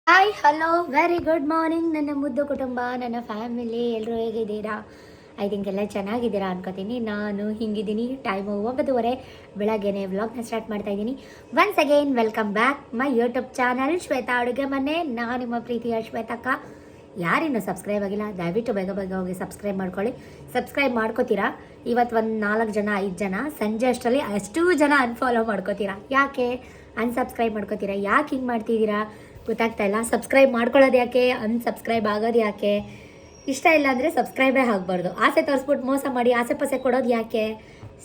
Hi hello very good morning ನನ್ನ ಮುದ್ದು ಕುಟುಂಬ, ನನ್ನ ಫ್ಯಾಮಿಲಿ ಎಲ್ಲರೂ ಹೇಗಿದ್ದೀರಾ? ಐ ಥಿಂಕ್ ಎಲ್ಲ ಚೆನ್ನಾಗಿದ್ದೀರಾ ಅನ್ಕೋತೀನಿ. ನಾನು ಹಿಂಗಿದ್ದೀನಿ. ಟೈಮು 9:30 ಬೆಳಗ್ಗೆನೆ ವ್ಲಾಗ್ನ ಸ್ಟಾರ್ಟ್ ಮಾಡ್ತಾ ಇದ್ದೀನಿ. Once again welcome back my YouTube channel Shweta ಅಡುಗೆ ಮನೆ. ನಾನು ನಿಮ್ಮ ಪ್ರೀತಿಯ ಶ್ವೇತಕ್ಕ. ಯಾರಿನ್ನೂ ಸಬ್ಸ್ಕ್ರೈಬ್ ಆಗಿಲ್ಲ ದಯವಿಟ್ಟು ಬೇಗ ಬೇಗ ಹೋಗಿ ಸಬ್ಸ್ಕ್ರೈಬ್ ಮಾಡ್ಕೊಳ್ಳಿ. ಸಬ್ಸ್ಕ್ರೈಬ್ ಮಾಡ್ಕೋತೀರಾ? ಇವತ್ತು ಒಂದು 4 ಜನ 5 ಜನ ಸಂಜೆ ಅಷ್ಟರಲ್ಲಿ ಅಷ್ಟೂ ಜನ ಅನ್ಫಾಲೋ ಮಾಡ್ಕೋತೀರಾ. ಯಾಕೆ ಅನ್ಸಬ್ಸ್ಕ್ರೈಬ್ ಮಾಡ್ಕೋತೀರಾ? ಯಾಕೆ ಹಿಂಗೆ ಮಾಡ್ತಿದ್ದೀರಾ ಗೊತ್ತಾಗ್ತಾ ಇಲ್ಲ. ಸಬ್ಸ್ಕ್ರೈಬ್ ಮಾಡ್ಕೊಳ್ಳೋದು ಯಾಕೆ, ಅನ್ಸಬ್ಸ್ಕ್ರೈಬ್ ಆಗೋದು ಯಾಕೆ? ಇಷ್ಟ ಇಲ್ಲ ಅಂದರೆ ಸಬ್ಸ್ಕ್ರೈಬೇ ಆಗಬಾರ್ದು. ಆಸೆ ತೋರಿಸ್ಬಿಟ್ಟು ಮೋಸ ಮಾಡಿ ಆಸೆ ಪಾಸೆ ಕೊಡೋದು ಯಾಕೆ?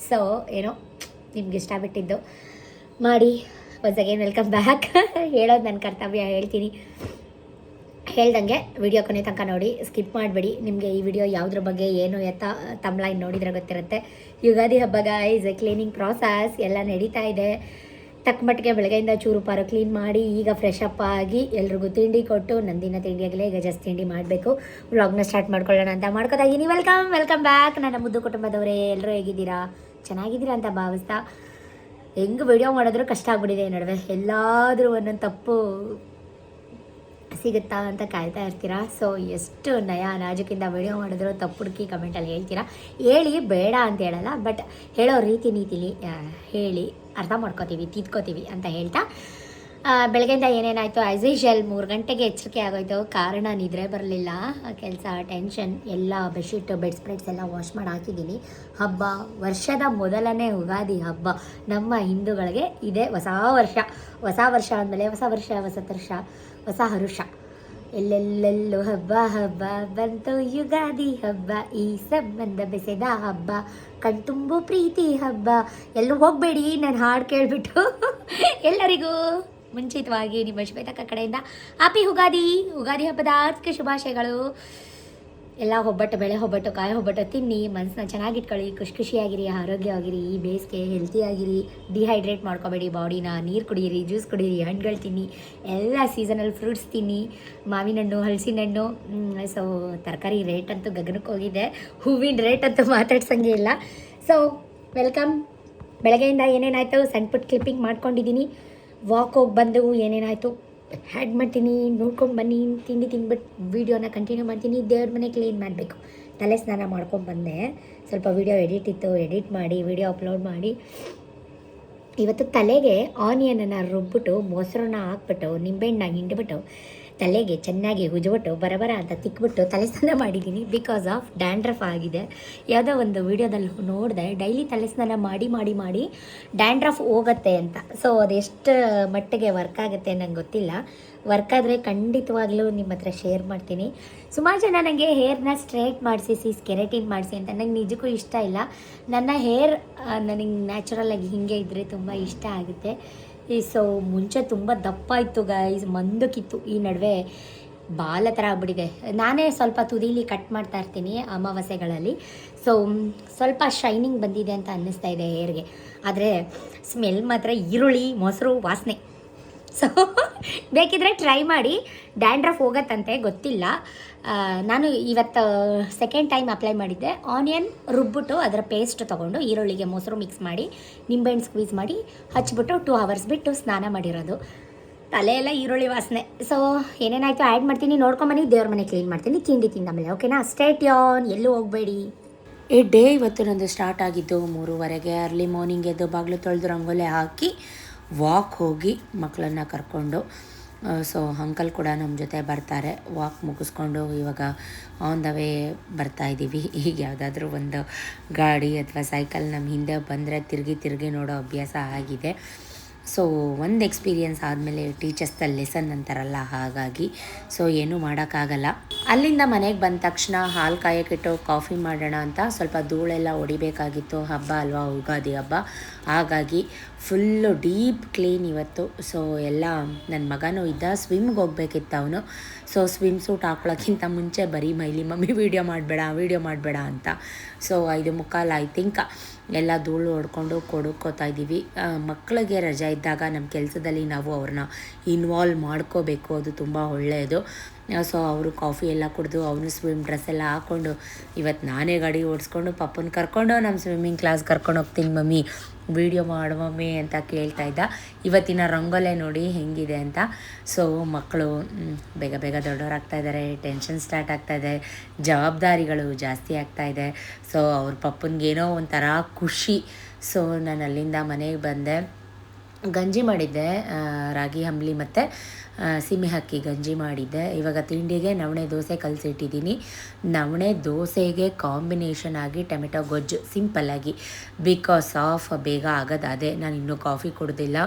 ಸೊ ಏನೋ ನಿಮ್ಗೆ ಇಷ್ಟ ಬಿಟ್ಟಿದ್ದು ಮಾಡಿ. Once again welcome back. ಹೇಳೋದು ನನ್ನ ಕರ್ತವ್ಯ, ಹೇಳ್ತೀನಿ. ಹೇಳ್ದಂಗೆ ವಿಡಿಯೋ ಕೊನೆ ತನಕ ನೋಡಿ, ಸ್ಕಿಪ್ ಮಾಡಬೇಡಿ. ನಿಮಗೆ ಈ ವಿಡಿಯೋ ಯಾವುದ್ರ ಬಗ್ಗೆ ಏನು ಎತ್ತ ತಮ್ಲೈನ್ ನೋಡಿದ್ರೆ ಗೊತ್ತಿರುತ್ತೆ. ಯುಗಾದಿ ಹಬ್ಬ ಗೈಸ್, ಕ್ಲೀನಿಂಗ್ ಪ್ರಾಸೆಸ್ ಎಲ್ಲ ನಡೀತಾ ಇದೆ. ತಕ್ಕಮಟ್ಟಿಗೆ ಬೆಳಗ್ಗೆಯಿಂದ ಚೂರು ಪಾರು ಕ್ಲೀನ್ ಮಾಡಿ ಈಗ ಫ್ರೆಶ್ ಅಪ್ ಆಗಿ ಎಲ್ರಿಗೂ ತಿಂಡಿ ಕೊಟ್ಟು ನಂದಿನ ತಿಂಡಿಯಾಗಲೇ ಈಗ ಜಸ್ಟ್ ತಿಂಡಿ ಮಾಡಬೇಕು. ವ್ಲಾಗ್ನ ಸ್ಟಾರ್ಟ್ ಮಾಡ್ಕೊಳ್ಳೋಣ ಅಂತ ಮಾಡ್ಕೊತಾ ಇದ್ದೀನಿ. ವೆಲ್ಕಮ್ ಬ್ಯಾಕ್ ನನ್ನ ಮುದ್ದು ಕುಟುಂಬದವರೇ. ಎಲ್ಲರೂ ಹೇಗಿದ್ದೀರಾ? ಚೆನ್ನಾಗಿದ್ದೀರಾ ಅಂತ ಭಾವಿಸ್ತಾ, ಹೆಂಗೆ ವಿಡಿಯೋ ಮಾಡಿದ್ರೂ ಕಷ್ಟ ಆಗ್ಬಿಟ್ಟಿದೆ ಈ ನಡುವೆ. ಎಲ್ಲಾದರೂ ಒಂದೊಂದು ತಪ್ಪು ಸಿಗುತ್ತಾ ಅಂತ ಕಾಯ್ತಾ ಇರ್ತೀರಾ. ಸೊ ಎಷ್ಟು ನಯ ನಾಜುಕಿಂದ ವಿಡಿಯೋ ಮಾಡಿದ್ರು ತಪ್ಪು ಹುಡುಕಿ ಕಮೆಂಟಲ್ಲಿ ಹೇಳ್ತೀರಾ. ಹೇಳಿ, ಬೇಡ ಅಂತ ಹೇಳಲ್ಲ, ಬಟ್ ಹೇಳೋ ರೀತಿ ನೀತಿಲಿ ಹೇಳಿ ಅರ್ಥ ಮಾಡ್ಕೋತೀವಿ, ತಿದ್ಕೋತೀವಿ ಅಂತ ಹೇಳ್ತಾ, ಬೆಳಗ್ಗೆಯಿಂದ ಏನೇನಾಯಿತು ಆ್ಯಸ್ ಯೂಶುವಲ್ 3 ಗಂಟೆಗೆ ಎಚ್ಚರಿಕೆ ಆಗೋಯ್ತು. ಕಾರಣ ನಿದ್ರೆ ಬರಲಿಲ್ಲ, ಕೆಲಸ, ಟೆನ್ಷನ್, ಎಲ್ಲ ಬೆಡ್ಶೀಟು ಬೆಡ್ ಸ್ಪ್ರೆಡ್ಸ್ ಎಲ್ಲ ವಾಶ್ ಮಾಡಿ ಹಾಕಿದ್ದೀನಿ. ಹಬ್ಬ, ವರ್ಷದ ಮೊದಲನೇ ಯುಗಾದಿ ಹಬ್ಬ ನಮ್ಮ ಹಿಂದೂಗಳಿಗೆ ಇದೆ. ಹೊಸ ವರ್ಷ ಆದಮೇಲೆ ಹೊಸ ವರ್ಷ ಹೊಸ ಹರುಷ. ಎಲ್ಲೆಲ್ಲೆಲ್ಲೂ ಹಬ್ಬ ಹಬ್ಬ ಬಂತು ಯುಗಾದಿ ಹಬ್ಬ, ಈ ಸಂಬಂಧ ಬೆಸೆದ ಹಬ್ಬ, ಕಣ್ತುಂಬು ಪ್ರೀತಿ ಹಬ್ಬ. ಎಲ್ಲೂ ಹೋಗಬೇಡಿ ನಾನು ಹಾಡು ಕೇಳಿಬಿಟ್ಟು. ಎಲ್ಲರಿಗೂ ಮುಂಚಿತವಾಗಿ ನಿಮ್ಮ ಶ್ವೇತಕ್ಕ ಕಡೆಯಿಂದ ಹ್ಯಾಪಿ ಯುಗಾದಿ ಹಬ್ಬದ ಆರ್ಥಿಕ ಶುಭಾಶಯಗಳು. ಎಲ್ಲ ಒಬ್ಬಟ್ಟು, ಬೇಳೆ ಒಬ್ಬಟ್ಟು, ಕಾಯಿ ಒಬ್ಬಟ್ಟು ತಿನ್ನಿ, ಮನಸ್ಸನ್ನ ಚೆನ್ನಾಗಿಟ್ಕೊಳ್ಳಿ, ಖುಷಿಯಾಗಿರಿ, ಆರೋಗ್ಯವಾಗಿರಿ, ಈ ಬೇಸಿಗೆ ಹೆಲ್ತಿಯಾಗಿರಿ, ಡಿಹೈಡ್ರೇಟ್ ಮಾಡ್ಕೋಬೇಡಿ ಬಾಡಿನ, ನೀರು ಕುಡೀರಿ, ಜ್ಯೂಸ್ ಕುಡೀರಿ, ಹಣ್ಣುಗಳು ತಿನ್ನಿ, ಎಲ್ಲ ಸೀಸನಲ್ ಫ್ರೂಟ್ಸ್ ತಿನ್ನಿ, ಮಾವಿನ ಹಣ್ಣು, ಹಲಸಿನ ಹಣ್ಣು. ಸೊ ತರಕಾರಿ ರೇಟ್ ಅಂತೂ ಗಗನಕ್ಕೆ ಹೋಗಿದೆ, ಹೂವಿನ ರೇಟ್ ಅಂತೂ ಮಾತಾಡ್ಸಂಗೆ ಇಲ್ಲ. So welcome. ಬೆಳಗ್ಗೆಯಿಂದ ಏನೇನಾಯಿತು ಸಣ್ಣ ಪುಟ್ಟ ಕ್ಲಿಪ್ಪಿಂಗ್ ಮಾಡ್ಕೊಂಡಿದ್ದೀನಿ. ವಾಕ್ ಹೋಗಿ ಬಂದು ಏನೇನಾಯಿತು ಹ್ಯಾಡ್ ಮಾಡ್ತೀನಿ, ನೋಡ್ಕೊಂಡು ಬನ್ನಿ. ತಿಂಡಿ ತಿಂದ್ಬಿಟ್ಟು ವೀಡಿಯೋನ ಕಂಟಿನ್ಯೂ ಮಾಡ್ತೀನಿ. ದೇವ್ರ ಮನೆ ಕ್ಲೀನ್ ಮಾಡಬೇಕು, ತಲೆ ಸ್ನಾನ ಮಾಡ್ಕೊಂಡು ಬಂದೆ. ಸ್ವಲ್ಪ ವೀಡಿಯೋ ಎಡಿಟ್ ಇತ್ತು, ಎಡಿಟ್ ಮಾಡಿ ವೀಡಿಯೋ ಅಪ್ಲೋಡ್ ಮಾಡಿ. ಇವತ್ತು ತಲೆಗೆ ಆನಿಯನನ್ನು ರುಬ್ಬಿಟ್ಟು ಮೊಸರನ್ನ ಹಾಕ್ಬಿಟ್ಟು ನಿಂಬೆಹಣ್ಣಾಗಿ ಹಿಂಡ್ಬಿಟ್ಟು ತಲೆಗೆ ಚೆನ್ನಾಗಿ ಉಜ್ಬಿಟ್ಟು ಬರಬರ ಅಂತ ತಿಕ್ಬಿಟ್ಟು ತಲೆ ಸ್ನಾನ ಮಾಡಿದ್ದೀನಿ. ಬಿಕಾಸ್ ಆಫ್ ಡ್ಯಾಂಡ್ರಫ್ ಆಗಿದೆ. ಯಾವುದೋ ಒಂದು ವೀಡಿಯೋದಲ್ಲಿ ನೋಡಿದೆ, ಡೈಲಿ ತಲೆ ಸ್ನಾನ ಮಾಡಿ ಡ್ಯಾಂಡ್ರಫ್ ಹೋಗುತ್ತೆ ಅಂತ. ಸೊ ಅದೆಷ್ಟು ಮಟ್ಟಿಗೆ ವರ್ಕ್ ಆಗುತ್ತೆ ನಂಗೆ ಗೊತ್ತಿಲ್ಲ. ವರ್ಕ್ ಆದರೆ ಖಂಡಿತವಾಗ್ಲೂ ನಿಮ್ಮ ಹತ್ರ ಶೇರ್ ಮಾಡ್ತೀನಿ. ಸುಮಾರು ಜನ ನನಗೆ ಹೇರ್ನ ಸ್ಟ್ರೇಟ್ ಮಾಡಿಸಿ ಸ್ಕೆರೆಟಿನ್ ಮಾಡಿಸಿ ಅಂತ. ನಂಗೆ ನಿಜಕ್ಕೂ ಇಷ್ಟ ಇಲ್ಲ. ನನ್ನ ಹೇರ್ ನನಗೆ ನ್ಯಾಚುರಲಾಗಿ ಹೀಗೆ ಇದ್ದರೆ ತುಂಬ ಇಷ್ಟ ಆಗುತ್ತೆ. ಸೊ ಮುಂಚೆ ತುಂಬ ದಪ್ಪ ಇತ್ತು ಗೈಸ್, ಮಂದಕ್ಕಿತ್ತು. ಈ ನಡುವೆ ಬಾಲ ಥರ ಆಗ್ಬಿಟ್ಟಿದೆ. ನಾನೇ ಸ್ವಲ್ಪ ತುದೀಲಿ ಕಟ್ ಮಾಡ್ತಾ ಇರ್ತೀನಿ ಅಮಾವಾಸ್ಯೆಗಳಲ್ಲಿ. ಸೊ ಸ್ವಲ್ಪ ಶೈನಿಂಗ್ ಬಂದಿದೆ ಅಂತ ಅನ್ನಿಸ್ತಾ ಇದೆ ಹೇರ್ಗೆ. ಆದರೆ ಸ್ಮೆಲ್ ಮಾತ್ರ ಈರುಳ್ಳಿ ಮೊಸರು ವಾಸನೆ. ಸೊ ಬೇಕಿದ್ರೆ ಟ್ರೈ ಮಾಡಿ, ಡ್ಯಾಂಡ್ರಫ್ ಹೋಗತ್ತಂತೆ, ಗೊತ್ತಿಲ್ಲ. ನಾನು ಇವತ್ತು ಸೆಕೆಂಡ್ ಟೈಮ್ ಅಪ್ಲೈ ಮಾಡಿದ್ದೆ. ಆನಿಯನ್ ರುಬ್ಬಿಟ್ಟು ಅದರ ಪೇಸ್ಟ್ ತೊಗೊಂಡು ಈರುಳ್ಳಿಗೆ ಮೊಸರು ಮಿಕ್ಸ್ ಮಾಡಿ ನಿಂಬೆಹಣ್ಣು ಸ್ಕ್ವೀಸ್ ಮಾಡಿ ಹಚ್ಬಿಟ್ಟು 2 hours ಬಿಟ್ಟು ಸ್ನಾನ ಮಾಡಿರೋದು. ತಲೆ ಎಲ್ಲ ಈರುಳ್ಳಿ ವಾಸನೆ. ಸೊ ಏನೇನಾಯಿತು ಆ್ಯಡ್ ಮಾಡ್ತೀನಿ, ನೋಡ್ಕೊಂಬನ್ನಿ. ದೇವ್ರ ಮನೆ ಕ್ಲೀನ್ ಮಾಡ್ತೀನಿ ತಿಂಡಿ ತಿಂದಮೇಲೆ. ಓಕೆನಾ? ಸ್ಟೇಟ್ ಆನ್, ಎಲ್ಲೂ ಹೋಗಬೇಡಿ. ಈ ಡೇ ಇವತ್ತು ನಂದು ಸ್ಟಾರ್ಟ್ ಆಗಿದ್ದು 3:30ಗೆ. ಅರ್ಲಿ ಮಾರ್ನಿಂಗ್ ಎದ್ದು ಬಾಗಿಲು ತೊಳೆದು ರಂಗೋಲೆ ಹಾಕಿ ವಾಕ್ ಹೋಗಿ ಮಕ್ಕಳನ್ನು ಕರ್ಕೊಂಡು, ಸೊ ಅಂಕಲ್ ಕೂಡ ನಮ್ಮ ಜೊತೆ ಬರ್ತಾರೆ. ವಾಕ್ ಮುಗಿಸ್ಕೊಂಡು ಇವಾಗ ಆನ್ ದ ವೇ ಬರ್ತಾಯಿದ್ದೀವಿ. ಈಗ ಯಾವುದಾದ್ರೂ ಒಂದು ಗಾಡಿ ಅಥವಾ ಸೈಕಲ್ ನಮ್ಮ ಹಿಂದೆ ಬಂದರೆ ತಿರುಗಿ ನೋಡೋ ಅಭ್ಯಾಸ ಆಗಿದೆ. ಸೊ ಒಂದು ಎಕ್ಸ್ಪೀರಿಯೆನ್ಸ್ ಆದಮೇಲೆ ಟೀಚರ್ಸ್ ದ ಲೆಸನ್ ಅಂತಾರಲ್ಲ, ಹಾಗಾಗಿ ಸೊ ಏನೂ ಮಾಡೋಕ್ಕಾಗಲ್ಲ. ಅಲ್ಲಿಂದ ಮನೆಗೆ ಬಂದ ತಕ್ಷಣ ಹಾಲು ಕಾಯಕ್ಕಿಟ್ಟು ಕಾಫಿ ಮಾಡೋಣ ಅಂತ ಸ್ವಲ್ಪ ಧೂಳೆಲ್ಲ ಹೊಡಿಬೇಕಾಗಿತ್ತು. ಹಬ್ಬ ಅಲ್ವಾ, ಯುಗಾದಿ ಹಬ್ಬ, ಹಾಗಾಗಿ ಫುಲ್ಲು ಡೀಪ್ ಕ್ಲೀನ್ ಇವತ್ತು. ಸೊ ಎಲ್ಲ ನನ್ನ ಮಗನೂ ಇದ್ದ, ಸ್ವಿಮ್ಗೆ ಹೋಗ್ಬೇಕಿತ್ತು ಅವನು. ಸೊ ಸ್ವಿಮ್ ಸೂಟ್ ಹಾಕ್ಕೊಳ್ಳೋಕ್ಕಿಂತ ಮುಂಚೆ ಬರೀ ಮೈಲಿ ಮಮ್ಮಿ ವೀಡಿಯೋ ಮಾಡಬೇಡ ಅಂತ. ಸೊ 5:45 ಐ ಥಿಂಕ್ ಎಲ್ಲ ಧೂಳು ಹೊಡ್ಕೊಂಡು ಕೊಡ್ಕೋತಾ ಇದ್ದೀವಿ. ಮಕ್ಕಳಿಗೆ ರಜೆ ಇದ್ದಾಗ ನಮ್ಮ ಕೆಲಸದಲ್ಲಿ ನಾವು ಅವ್ರನ್ನ ಇನ್ವಾಲ್ವ್ ಮಾಡ್ಕೋಬೇಕು, ಅದು ತುಂಬ ಒಳ್ಳೆಯದು. ಸೊ ಅವರು ಕಾಫಿ ಎಲ್ಲ ಕುಡಿದು ಅವನು ಸ್ವಿಮ್ ಡ್ರೆಸ್ ಎಲ್ಲ ಹಾಕ್ಕೊಂಡು ಇವತ್ತು ನಾನೇ ಗಾಡಿ ಓಡಿಸ್ಕೊಂಡು ಪಪ್ಪನ ಕರ್ಕೊಂಡು ನಮ್ಮ ಸ್ವಿಮ್ಮಿಂಗ್ ಕ್ಲಾಸ್ ಕರ್ಕೊಂಡು ಹೋಗ್ತೀನಿ ಮಮ್ಮಿ, ವೀಡಿಯೋ ಮಾಡು ಮಮ್ಮಿ ಅಂತ ಕೇಳ್ತಾ ಇದ್ದ. ಇವತ್ತಿನ ರಂಗೋಲೆ ನೋಡಿ ಹೆಂಗಿದೆ ಅಂತ. ಸೊ ಮಕ್ಕಳು ಬೇಗ ಬೇಗ ದೊಡ್ಡವರಾಗ್ತಾ ಇದ್ದಾರೆ, ಟೆನ್ಷನ್ ಸ್ಟಾರ್ಟ್ ಆಗ್ತಾಯಿದೆ, ಜವಾಬ್ದಾರಿಗಳು ಜಾಸ್ತಿ ಆಗ್ತಾಯಿದೆ. ಸೊ ಅವ್ರ ಪಪ್ಪನಿಗೇನೋ ಒಂಥರ ಖುಷಿ. ಸೊ ನಾನು ಅಲ್ಲಿಂದ ಮನೆಗೆ ಬಂದೆ. ಗಂಜಿ ಮಾಡಿದ್ದೆ, ರಾಗಿ ಅಂಬ್ಲಿ ಮತ್ತು ಸೀಮೆ ಅಕ್ಕಿ ಗಂಜಿ ಮಾಡಿದ್ದೆ. ಇವಾಗ ತಿಂಡಿಗೆ ನವಣೆ ದೋಸೆ ಕಲಸಿಟ್ಟಿದ್ದೀನಿ. ನವಣೆ ದೋಸೆಗೆ ಕಾಂಬಿನೇಷನ್ ಆಗಿ ಟೊಮೆಟೊ ಗೊಜ್ಜು ಸಿಂಪಲ್ಲಾಗಿ, ಬಿಕಾಸ್ ಆಫ್ ಬೇಗ ಆಗೋದು ಅದೇ. ನಾನು ಇನ್ನೂ ಕಾಫಿ ಕುಡ್ದಿಲ್ಲ,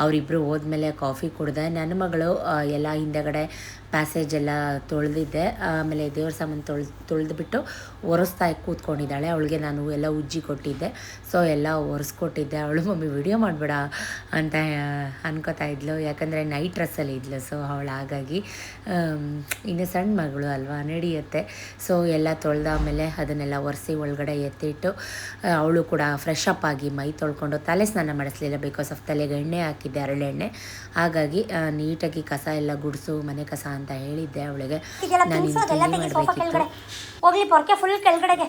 ಅವರಿಬ್ಬರು ಹೋದ್ಮೇಲೆ ಕಾಫಿ ಕುಡ್ದೆ. ನನ್ನ ಮಗಳು ಎಲ್ಲ ಹಿಂದೆಗಡೆ ಪ್ಯಾಸೇಜ್ ಎಲ್ಲ ತೊಳೆದಿದ್ದೆ, ಆಮೇಲೆ ದೇವ್ರ ಸಾಮಾನು ತೊಳೆದ್ಬಿಟ್ಟು ಒರೆಸ್ತಾ ಕೂತ್ಕೊಂಡಿದ್ದಾಳೆ. ಅವಳಿಗೆ ನಾನು ಎಲ್ಲ ಉಜ್ಜಿ ಕೊಟ್ಟಿದ್ದೆ, ಸೊ ಎಲ್ಲ ಒರೆಸ್ಕೊಟ್ಟಿದ್ದೆ. ಅವಳು ಮಮ್ಮಿ ವಿಡಿಯೋ ಮಾಡಬೇಡ ಅಂತ ಅನ್ಕೋತಾ ಇದ್ಲು, ಯಾಕಂದರೆ ನೈಟ್ ಡ್ರೆಸ್ಸಲ್ಲಿ ಇದ್ಲು. ಸೊ ಅವಳು ಹಾಗಾಗಿ ಇನ್ನು ಸಣ್ಣ ಮಗಳು ಅಲ್ವಾ, ನಡೆಯುತ್ತೆ. ಸೊ ಎಲ್ಲ ತೊಳೆದಾದ್ಮೇಲೆ ಅದನ್ನೆಲ್ಲ ಒರೆಸಿ ಒಳಗಡೆ ಎತ್ತಿಟ್ಟು ಅವಳು ಕೂಡ ಫ್ರೆಶ್ ಅಪ್ ಆಗಿ ಮೈ ತೊಳ್ಕೊಂಡು ತಲೆ ಸ್ನಾನ ಮಾಡಿಸ್ಲಿಲ್ಲ, ಬಿಕಾಸ್ ಆಫ್ ತಲೆಗೆ ಎಣ್ಣೆ ಹಾಕಿದ್ದೆ, ಹರಳೆಣ್ಣೆ. ಹಾಗಾಗಿ ನೀಟಾಗಿ ಕಸ ಎಲ್ಲ ಗುಡಿಸು, ಮನೆ ಕಸ ಅಂತ ಹೇಳಿದ್ದೆ ಅವಳಿಗೆ. ನಾನು ಮಾಡಬೇಕಿತ್ತು. ಹೋಗ್ಲಿ ಪೊರ್ಕೆ ಫುಲ್ ಕೆಳಗಡೆಗೆ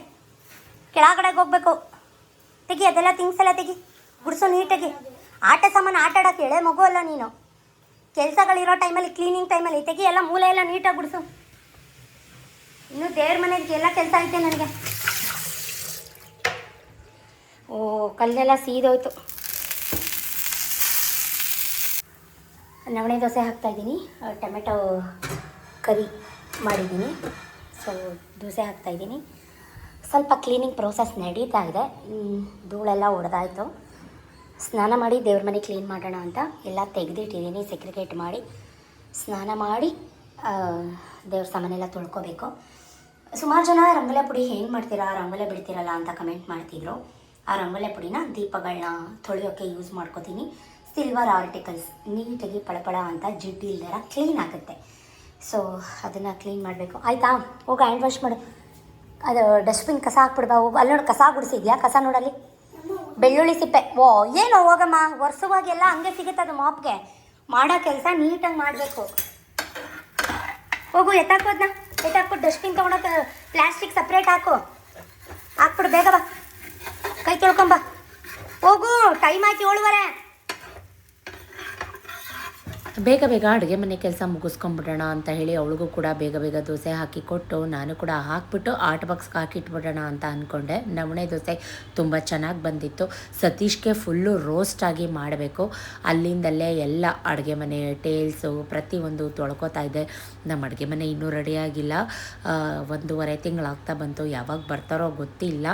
ಕೆಳಗಡೆಗೆ ಹೋಗ್ಬೇಕು. ತೆಗಿ ಅದೆಲ್ಲ ಥಿಂಗ್ಸ್ ಎಲ್ಲ ತೆಗಿ, ಗುಡಿಸು ನೀಟಾಗಿ. ಆಟ ಸಾಮಾನು ಆಟ ಆಡೋಕ್ಕೆ ಎಳೆ ಮಗು ಅಲ್ಲ ನೀನು. ಕೆಲಸಗಳಿರೋ ಟೈಮಲ್ಲಿ, ಕ್ಲೀನಿಂಗ್ ಟೈಮಲ್ಲಿ ತೆಗಿ, ಎಲ್ಲ ಮೂಲೆ ಎಲ್ಲ ನೀಟಾಗಿ ಗುಡಿಸು. ಇನ್ನು ದೇವ್ರ ಮನೆಗೆ ಎಲ್ಲ ಕೆಲಸ ಐತೆ ನನಗೆ. ಓ ಕಲ್ಲೆಲ್ಲ ಸೀದೋಯ್ತು. ನವಣೆ ದೋಸೆ ಹಾಕ್ತಾಯಿದ್ದೀನಿ, ಟೊಮೆಟೊ ಕರಿ ಮಾಡಿದ್ದೀನಿ. ಸೊ ದೋಸೆ ಹಾಕ್ತಾಯಿದ್ದೀನಿ. ಸ್ವಲ್ಪ ಕ್ಲೀನಿಂಗ್ ಪ್ರೋಸೆಸ್ ನಡೀತಾ ಇದೆ. ಧೂಳೆಲ್ಲ ಹೊಡೆದಾಯಿತು. ಸ್ನಾನ ಮಾಡಿ ದೇವ್ರ ಮನೆ ಕ್ಲೀನ್ ಮಾಡೋಣ ಅಂತ ಎಲ್ಲ ತೆಗೆದಿಟ್ಟಿದ್ದೀನಿ. ಸೆಕ್ರಿಗೇಟ್ ಮಾಡಿ ಸ್ನಾನ ಮಾಡಿ ದೇವ್ರ ಸಾಮಾನೆಲ್ಲ ತೊಳ್ಕೊಬೇಕು. ಸುಮಾರು ಜನ ರಂಗೋಲೆ ಪುಡಿ ಹೆಂಗೆ ಮಾಡ್ತೀರಾ, ರಂಗೋಲೆ ಬಿಡ್ತೀರಲ್ಲ ಅಂತ ಕಮೆಂಟ್ ಮಾಡ್ತಿದ್ರು. ಆ ರಂಗೋಲೆ ಪುಡಿನ ದೀಪಗಳನ್ನ ತೊಳೆಯೋಕ್ಕೆ ಯೂಸ್ ಮಾಡ್ಕೋತೀನಿ. ಸಿಲ್ವರ್ ಆರ್ಟಿಕಲ್ಸ್ ನೀಟಾಗಿ ಪಳಪಳ ಅಂತ ಜಿಡ್ಡು ಇಲ್ದಾರ ಕ್ಲೀನ್ ಆಗುತ್ತೆ. ಸೊ ಅದನ್ನು ಕ್ಲೀನ್ ಮಾಡಬೇಕು. ಆಯಿತಾ, ಹೋಗಿ ಹ್ಯಾಂಡ್ ವಾಶ್ ಮಾಡು. ಅದು ಡಸ್ಟ್ಬಿನ್ ಕಸ ಹಾಕ್ಬಿಡ್ಬಾ. ಹೋಗು ಅಲ್ಲಿ ನೋಡಿ, ಕಸ ಗುಡಿಸಿದ್ಯಾ? ಕಸ ನೋಡಲ್ಲಿ ಬೆಳ್ಳುಳ್ಳಿ ಸಿಪ್ಪೆ. ಓ ಏನೋ ಹೋಗಮ್ಮ, ವರ್ಷವಾಗೆಲ್ಲ ಹಂಗೆ ಸಿಗುತ್ತೆ ಅದು ಮಾಪ್ಗೆ. ಮಾಡೋ ಕೆಲಸ ನೀಟಾಗಿ ಮಾಡಬೇಕು. ಹೋಗು ಎತ್ತಾಕೋದನ್ನ ಎತ್ತಾಕ್ಬಿಟ್ಟು ಡಸ್ಟ್ಬಿನ್ ತೊಗೊಂಡೋಗಿ ಪ್ಲಾಸ್ಟಿಕ್ ಸಪ್ರೇಟ್ ಹಾಕ್ಬಿಡು. ಬೇಗ ಬಾ, ಕೈ ತೊಳ್ಕೊಂಬ. ಹೋಗು, ಟೈಮ್ ಆಯ್ತು 7:15. ಬೇಗ ಬೇಗ ಅಡುಗೆ ಮನೆ ಕೆಲಸ ಮುಗಿಸ್ಕೊಂಬಿಡೋಣ ಅಂತ ಹೇಳಿ ಅವಳಿಗೂ ಕೂಡ ಬೇಗ ಬೇಗ ದೋಸೆ ಹಾಕಿ ಕೊಟ್ಟು, ನಾನು ಕೂಡ ಹಾಕ್ಬಿಟ್ಟು ಆರ್ಟ್ ಬಾಕ್ಸ್ಗೆ ಹಾಕಿಟ್ಬಿಡೋಣ ಅಂತ ಅಂದ್ಕೊಂಡೆ. ನವಣೆ ದೋಸೆ ತುಂಬ ಚೆನ್ನಾಗಿ ಬಂದಿತ್ತು. ಸತೀಶ್ಗೆ ಫುಲ್ಲು ರೋಸ್ಟಾಗಿ ಮಾಡಬೇಕು. ಅಲ್ಲಿಂದಲೇ ಎಲ್ಲ ಅಡುಗೆ ಮನೆ ಟೇಲ್ಸು ಪ್ರತಿಯೊಂದು ತೊಳ್ಕೊತಾ ಇದ್ದೆ. ನಮ್ಮ ಅಡುಗೆ ಮನೆ ಇನ್ನೂ ರೆಡಿಯಾಗಿಲ್ಲ, 1.5 ತಿಂಗಳಾಗ್ತಾ ಬಂತು. ಯಾವಾಗ ಬರ್ತಾರೋ ಗೊತ್ತಿಲ್ಲ.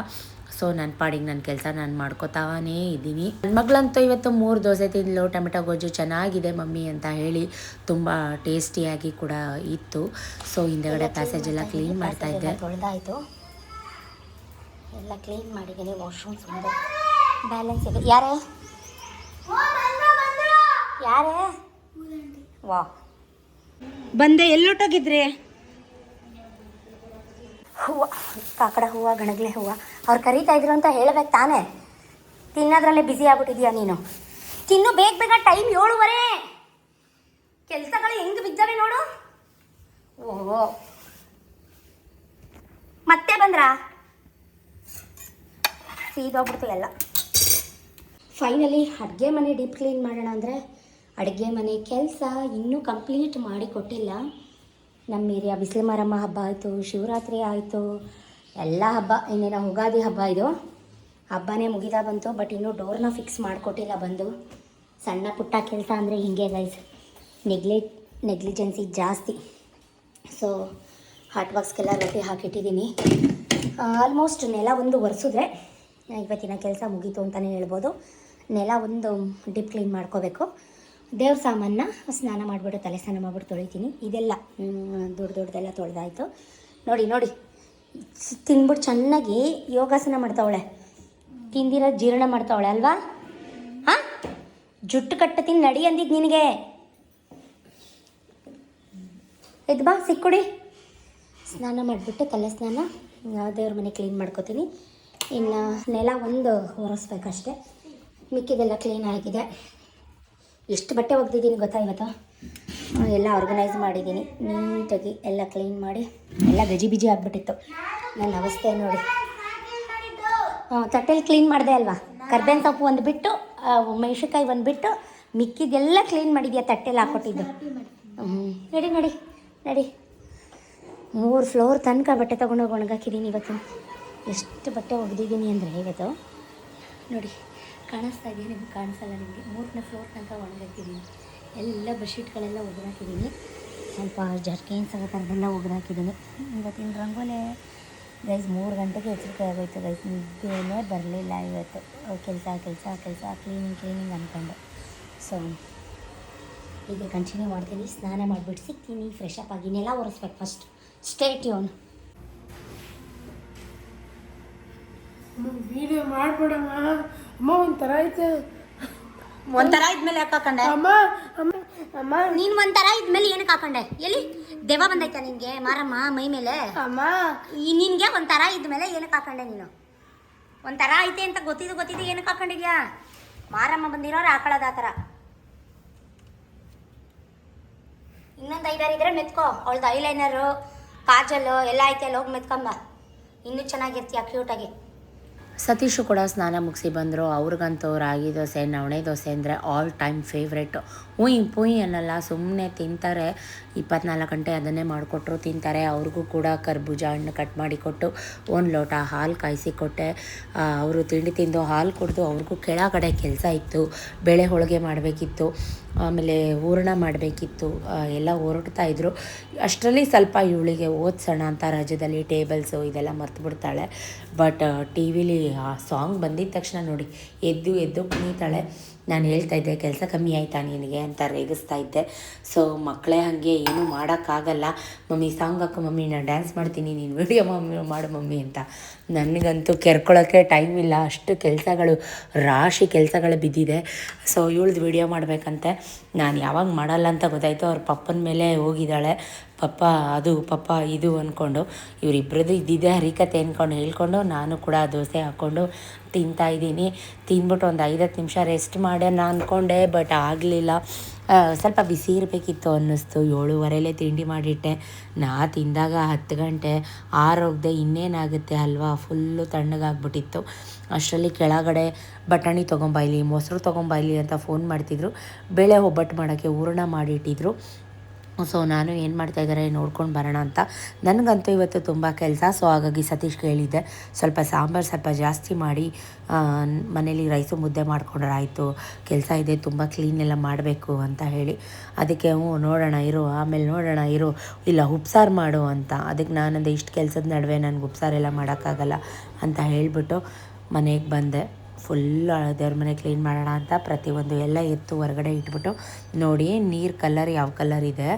ಸೊ ನನ್ನ ಪಾಡಿಗೆ ನನ್ನ ಕೆಲಸ ನಾನು ಮಾಡ್ಕೋತಾನೇ ಇದ್ದೀನಿ. ನನ್ನ ಮಗಳಂತೂ ಇವತ್ತು 3 ದೋಸೆ ತಿಂದಳು. ಟೊಮೆಟೊ ಗೊಜ್ಜು ಚೆನ್ನಾಗಿದೆ ಮಮ್ಮಿ ಅಂತ ಹೇಳಿ, ತುಂಬ ಟೇಸ್ಟಿಯಾಗಿ ಕೂಡ ಇತ್ತು. ಸೊ ಹಿಂದೆಗಡೆ ಪ್ಯಾಸೇಜ್ ಎಲ್ಲ ಕ್ಲೀನ್ ಮಾಡ್ತಾ ಇದ್ದೆ. ತೊಳೆದಾಯಿತು, ಎಲ್ಲ ಕ್ಲೀನ್ ಮಾಡಿದ್ದೀನಿ. ವಾಶ್ರೂಮ್ಸ್ ಒಂದು ಬ್ಯಾಲೆನ್ಸ್ ಇದೆ. ಯಾರೇ ವಾ ಬಂದೆ, ಎಲ್ಲೊಟ್ಟೋಗಿದ್ರಿ? ಹೂವು, ಕಾಕಡ ಹೂವು, ಗಣಗ್ಲೆ ಹೂವು ಅವ್ರು ಕರೀತಾ ಇದ್ರು ಅಂತ ಹೇಳಬೇಕು ತಾನೇ. ತಿನ್ನೋದ್ರಲ್ಲೇ ಬ್ಯುಸಿ ಆಗ್ಬಿಟ್ಟಿದ್ಯಾ ನೀನು. ತಿನ್ನು ಬೇಗ ಬೇಗ, ಟೈಮ್ 7:15. ಕೆಲಸಗಳು ಹೆಂಗೆ ಬಿದ್ದಾವೆ ನೋಡು. ಓಹೋ, ಮತ್ತೆ ಬಂದ್ರಾ? ಸೀದೋಗ್ಬಿಡ್ತು ಎಲ್ಲ. ಫೈನಲಿ ಅಡುಗೆ ಮನೆ ಡೀಪ್ ಕ್ಲೀನ್ ಮಾಡೋಣ ಅಂದರೆ ಅಡುಗೆ ಮನೆ ಕೆಲಸ ಇನ್ನೂ ಕಂಪ್ಲೀಟ್ ಮಾಡಿ ಕೊಟ್ಟಿಲ್ಲ. ನಮ್ಮ ಏರಿಯಾ ಬಿಸಿಲು ಮಾರಮ್ಮ ಹಬ್ಬ ಆಯಿತು, ಶಿವರಾತ್ರಿ ಆಯಿತು, ಎಲ್ಲ ಹಬ್ಬ. ಇನ್ನೇನೋ ಯುಗಾದಿ ಹಬ್ಬ, ಇದು ಹಬ್ಬನೇ ಮುಗಿತಾ ಬಂತು. ಬಟ್ ಇನ್ನೂ ಡೋರ್ನ ಫಿಕ್ಸ್ ಮಾಡಿಕೊಟ್ಟಿಲ್ಲ ಬಂದು. ಸಣ್ಣ ಪುಟ್ಟ ಕೆಲಸ ಅಂದರೆ ಹಿಂಗೆ ಗೈಸ್, ನೆಗ್ಲಿಜೆನ್ಸಿ ಜಾಸ್ತಿ. ಸೊ ಹಾಟ್ ಬಾಕ್ಸ್ಗೆಲ್ಲ ರೊಟ್ಟಿ ಹಾಕಿಟ್ಟಿದ್ದೀನಿ. ಆಲ್ಮೋಸ್ಟ್ ನೆಲ ಒಂದು ಒರೆಸಿದ್ರೆ ಇವತ್ತಿನ ಕೆಲಸ ಮುಗೀತು ಅಂತಲೇ ಹೇಳ್ಬೋದು. ನೆಲ ಒಂದು ಡೀಪ್ ಕ್ಲೀನ್ ಮಾಡ್ಕೋಬೇಕು. ದೇವ್ರ ಸಾಮಾನ ಸ್ನಾನ ಮಾಡಿಬಿಟ್ಟು ತಲೆ ಸ್ನಾನ ಮಾಡಿಬಿಟ್ಟು ತೊಳಿತೀನಿ. ಇದೆಲ್ಲ ದೊಡ್ಡದೆಲ್ಲ ತೊಳೆದಾಯಿತು. ನೋಡಿ ನೋಡಿ, ತಿಂದ್ಬಿಟ್ಟು ಚೆನ್ನಾಗಿ ಯೋಗಾಸನ ಮಾಡ್ತಾವಳೆ. ತಿಂದಿರೋ ಜೀರ್ಣ ಮಾಡ್ತಾವಳೆ ಅಲ್ವಾ? ಹಾಂ, ಜುಟ್ಟು ಕಟ್ಟತೀನಿ ನಡಿ ಅಂದಿದ್ದು ನಿನಗೆ. ಎದ್ದು ಬಾ, ಸಿಕ್ಕುಡಿ. ಸ್ನಾನ ಮಾಡಿಬಿಟ್ಟು ತಲೆ ಸ್ನಾನ, ದೇವ್ರ ಮನೆ ಕ್ಲೀನ್ ಮಾಡ್ಕೋತೀನಿ. ಇನ್ನು ನೆಲ ಒಂದು ಒರೆಸ್ಬೇಕಷ್ಟೆ, ಮಿಕ್ಕಿದೆಲ್ಲ ಕ್ಲೀನ್ ಆಗಿದೆ. ಎಷ್ಟು ಬಟ್ಟೆ ಒಗ್ದಿದ್ದೀನಿ ಗೊತ್ತಾ ಇವತ್ತು? ಎಲ್ಲ ಆರ್ಗನೈಸ್ ಮಾಡಿದ್ದೀನಿ ನೀಟಾಗಿ ಎಲ್ಲ ಕ್ಲೀನ್ ಮಾಡಿ ಎಲ್ಲ ಗಜಿಬಿಜಿ ಆಗಿಬಿಟ್ಟಿತ್ತು ನನ್ನ ಅವಸ್ಥೆ ನೋಡಿ. ತಟ್ಟೆಲಿ ಕ್ಲೀನ್ ಮಾಡಿದೆ ಅಲ್ವಾ, ಕರ್ಬೇವಿನ ಸೊಪ್ಪು ಒಂದು ಬಿಟ್ಟು ಮೆಣಸಿನ್ಕಾಯಿ ಒಂದು ಬಿಟ್ಟು ಮಿಕ್ಕಿದೆಲ್ಲ ಕ್ಲೀನ್ ಮಾಡಿದ್ಯಾ ತಟ್ಟೆಲಿ ಹಾಕ್ಕೊಟ್ಟಿದ್ದು. ನಡಿ ನಡಿ ನಡಿ 3 ಫ್ಲೋರ್ ತನಕ ಬಟ್ಟೆ ತೊಗೊಂಡೋಗಿ ಒಣಗಾಕಿದ್ದೀನಿ ಇವತ್ತು. ಎಷ್ಟು ಬಟ್ಟೆ ಒಗೆದಿದ್ದೀನಿ ಅಂದರೆ ಇವತ್ತು ನೋಡಿ, ಕಾಣಿಸ್ತಾ ಇದೆಯಾ ನಿಮ್ಗೆ? ಕಾಣಿಸಲ್ಲ ನಿಮಗೆ. 3ನೇ ಫ್ಲೋರ್ ತನಕ ಒಣಗಾಕಿದ್ದೀನಿ. ಎಲ್ಲ ಬೆಡ್ಶೀಟ್ಗಳೆಲ್ಲ ಒಗೆದಾಕಿದ್ದೀನಿ. ಸ್ವಲ್ಪ ಜರ್ಕಿನ್ಸ್ ಥರದ್ದೆಲ್ಲ ಒಗೆದಾಕಿದ್ದೀನಿ. ಇವತ್ತಿನ ರಂಗೋಲೆ ಗೈಸ್ 3 ಗಂಟೆಗೆ ಎಚ್ಚರಿಕೆ ಆಗೋಯ್ತು ಗೈಸ್, ನಿದ್ದೆನೇ ಬರಲಿಲ್ಲ ಇವತ್ತು. ಕೆಲಸ ಕ್ಲೀನಿಂಗ್ ಅಂದ್ಕೊಂಡು. ಸೊ ಹೀಗೆ ಕಂಟಿನ್ಯೂ ಮಾಡ್ತೀನಿ. ಸ್ನಾನ ಮಾಡಿಬಿಟ್ಟು ಸಿಗ್ತೀನಿ, ಫ್ರೆಶ್ ಅಪ್ ಆಗಿ ನೆಲ ಒರೆಸ್ಬೇಕು ಫಸ್ಟ್. Stay tune. ವಿಡಿಯೋ ಮಾಡ್ಬೇಡಮ್ಮ ಅಮ್ಮ, ಒಂಥರ ಐತೆ. ಒಂಥರ ಇದ್ಮೇಲೆ ಯಾಕೆ ಹಾಕೊಂಡೆ ಅಮ್ಮ ಅಮ್ಮ ಅಮ್ಮ ನೀನು? ಒಂಥರ ಇದ್ಮೇಲೆ ಏನಕ್ಕೆ ಹಾಕೊಂಡೆ? ಎಲ್ಲಿ ದೆವ್ವ ಬಂದೈತಾ ನಿನಗೆ ಮಾರಮ್ಮ ಮೈ ಮೇಲೆ? ಅಮ್ಮ ನಿನಗೆ ಒಂಥರ ಇದ್ಮೇಲೆ ಏನಕ್ಕೆ ಹಾಕೊಂಡೆ ನೀನು? ಒಂಥರ ಐತೆ ಅಂತ ಗೊತ್ತಿದ್ದು ಏನಕ್ಕೆ ಹಾಕೊಂಡಿದ್ಯಾ? ಮಾರಮ್ಮ ಬಂದಿರೋರು ಹಾಕೊಳ್ಳೋದು ಆ ಥರ. ಇನ್ನೊಂದು 5-6 ಇದ್ರೆ ಮೆತ್ಕೋ. ಅವಳ್ದು ಐಲೈನರು ಕಾಜಲ್ಲು ಎಲ್ಲ ಐತೆ, ಅಲ್ಲಿ ಹೋಗಿ ಮೆತ್ಕೊಂಬ, ಇನ್ನೂ ಚೆನ್ನಾಗಿರ್ತೀಯ ಕ್ಯೂಟಾಗಿ. ಸತೀಶು ಕೂಡ ಸ್ನಾನ ಮುಗಿಸಿ ಬಂದರು. ಅವ್ರಿಗಂತೂ ರಾಗಿ ದೋಸೆ, ನವಣೆ ದೋಸೆ ಅಂದರೆ ಆಲ್ ಟೈಮ್ ಫೇವ್ರೆಟು. ಪೂಯಿ ಅನ್ನಲ್ಲ, ಸುಮ್ಮನೆ ತಿಂತಾರೆ. 24 ಗಂಟೆ ಅದನ್ನೇ ಮಾಡಿಕೊಟ್ರು ತಿಂತಾರೆ. ಅವ್ರಿಗೂ ಕೂಡ ಕರ್ಬೂಜ ಹಣ್ಣು ಕಟ್ ಮಾಡಿಕೊಟ್ಟು 1 ಲೋಟ ಹಾಲು ಕಾಯಿಸಿ ಕೊಟ್ಟೆ. ಅವರು ತಿಂಡಿ ತಿಂದು ಹಾಲು ಕುಡಿದು ಅವ್ರಿಗೂ ಕೆಳಗಡೆ ಕೆಲಸ ಇತ್ತು. ಬೇಳೆ ಹೋಳಿಗೆ ಮಾಡಬೇಕಿತ್ತು, ಆಮೇಲೆ ಹೂರಣ ಮಾಡಬೇಕಿತ್ತು, ಎಲ್ಲ ಹೊರಡ್ತಾಯಿದ್ರು. ಅಷ್ಟರಲ್ಲಿ ಸ್ವಲ್ಪ ಇವಳಿಗೆ ಓದಿಸೋಣ ಅಂತ ರಾಜ್ಯದಲ್ಲಿ ಟೇಬಲ್ಸು ಇದೆಲ್ಲ ಮರ್ತು ಬಿಡ್ತಾಳೆ. ಬಟ್ ಟಿ ವಿಲಿ ಆ ಸಾಂಗ್ ಬಂದಿದ್ದ ತಕ್ಷಣ ನೋಡಿ ಎದ್ದು ಕುಣಿತಾಳೆ. ನಾನು ಹೇಳ್ತಾಯಿದ್ದೆ ಕೆಲಸ ಕಮ್ಮಿ ಆಯಿತಾ ನಿನಗೆ ಅಂತ ರೇಗಿಸ್ತಾ ಇದ್ದೆ. ಸೊ ಮಕ್ಕಳೇ ಹಾಗೆ ಏನೂ ಮಾಡೋಕ್ಕಾಗಲ್ಲ. ಮಮ್ಮಿ ಸಾಂಗ್ ಹಾಕು ಮಮ್ಮಿ, ನಾನು ಡ್ಯಾನ್ಸ್ ಮಾಡ್ತೀನಿ, ನೀನು ವಿಡಿಯೋ ಮಾಡು ಮಮ್ಮಿ ಅಂತ. ನನಗಂತೂ ಕೆರ್ಕೊಳ್ಳೋಕ್ಕೆ ಟೈಮ್ ಇಲ್ಲ, ಅಷ್ಟು ಕೆಲಸಗಳು, ರಾಶಿ ಕೆಲಸಗಳು ಬಿದ್ದಿದೆ. ಸೊ ಇವಳ್ದು ವಿಡಿಯೋ ಮಾಡಬೇಕಂತೆ. ನಾನು ಯಾವಾಗ ಮಾಡಲ್ಲ ಅಂತ ಗೊತ್ತಾಯಿತು. ಅವ್ರ ಪಪ್ಪನ ಮೇಲೆ ಹೋಗಿದ್ದಾಳೆ. ಪಪ್ಪ ಅದು ಪಪ್ಪ ಇದು ಅಂದ್ಕೊಂಡು, ಇವರಿಬ್ಬರದ್ದು ಇದ್ದಿದ್ದೆ ಹರಿಕತೆ ಅಂದ್ಕೊಂಡು ಹೇಳ್ಕೊಂಡು ನಾನು ಕೂಡ ದೋಸೆ ಹಾಕ್ಕೊಂಡು ತಿಂತಾಯಿದ್ದೀನಿ. ತಿಂದ್ಬಿಟ್ಟು ಒಂದು 5-10 ನಿಮಿಷ ರೆಸ್ಟ್ ಮಾಡೋಣ ಅಂದ್ಕೊಂಡೆ, ಬಟ್ ಆಗಲಿಲ್ಲ. ಸ್ವಲ್ಪ ಬಿಸಿ ಇರಬೇಕಿತ್ತು ಅನ್ನಿಸ್ತು. 7:15 ತಿಂಡಿ ಮಾಡಿಟ್ಟೆ. ನಾ ತಿಂದಾಗ 10 ಗಂಟೆ ಆರೋಗ್ದೆ. ಇನ್ನೇನಾಗುತ್ತೆ ಅಲ್ವಾ, ಫುಲ್ಲು ತಣ್ಣಗಾಗ್ಬಿಟ್ಟಿತ್ತು. ಅಷ್ಟರಲ್ಲಿ ಕೆಳಗಡೆ ಬಟಾಣಿ ತೊಗೊಂಬಾಯ್ಲಿ, ಮೊಸರು ತೊಗೊಂಬಾಯ್ಲಿ ಅಂತ ಫೋನ್ ಮಾಡ್ತಿದ್ರು. ಬೇಳೆ ಒಬ್ಬಟ್ಟು ಮಾಡೋಕ್ಕೆ ಹೂರಣ ಮಾಡಿಟ್ಟಿದ್ರು. ಸೊ ನಾನು ಏನು ಮಾಡ್ತಾಯಿದ್ದಾರೆ ನೋಡ್ಕೊಂಡು ಬರೋಣ ಅಂತ. ನನಗಂತೂ ಇವತ್ತು ತುಂಬ ಕೆಲಸ. ಸೊ ಹಾಗಾಗಿ ಸತೀಶ್ಗೆ ಹೇಳಿದ್ದೆ ಸ್ವಲ್ಪ ಸಾಂಬಾರು ಸ್ವಲ್ಪ ಜಾಸ್ತಿ ಮಾಡಿ, ಮನೇಲಿ ರೈಸು ಮುದ್ದೆ ಮಾಡ್ಕೊಂಡ್ರೆ ಆಯಿತು, ಕೆಲಸ ಇದೆ ತುಂಬ ಕ್ಲೀನ್ ಎಲ್ಲ ಮಾಡಬೇಕು ಅಂತ ಹೇಳಿ. ಅದಕ್ಕೆ ನೋಡೋಣ ಇರು, ಆಮೇಲೆ ನೋಡೋಣ ಇರು, ಇಲ್ಲ ಉಪ್ಸಾರು ಮಾಡು ಅಂತ. ಅದಕ್ಕೆ ನಾನಂದೆ ಇಷ್ಟು ಕೆಲಸದ ನಡುವೆ ನನಗೆ ಉಪ್ಸಾರೆಲ್ಲ ಮಾಡೋಕ್ಕಾಗಲ್ಲ ಅಂತ ಹೇಳಿಬಿಟ್ಟು ಮನೆಗೆ ಬಂದೆ. ಫುಲ್ ದೇವ್ರ ಮನೆ ಕ್ಲೀನ್ ಮಾಡೋಣ ಅಂತ ಪ್ರತಿಯೊಂದು ಎಲ್ಲ ಎತ್ತು ಹೊರಗಡೆ ಇಟ್ಬಿಟ್ಟು, ನೋಡಿ ನೀರು ಕಲರ್ ಯಾವ ಕಲರ್ ಇದೆ.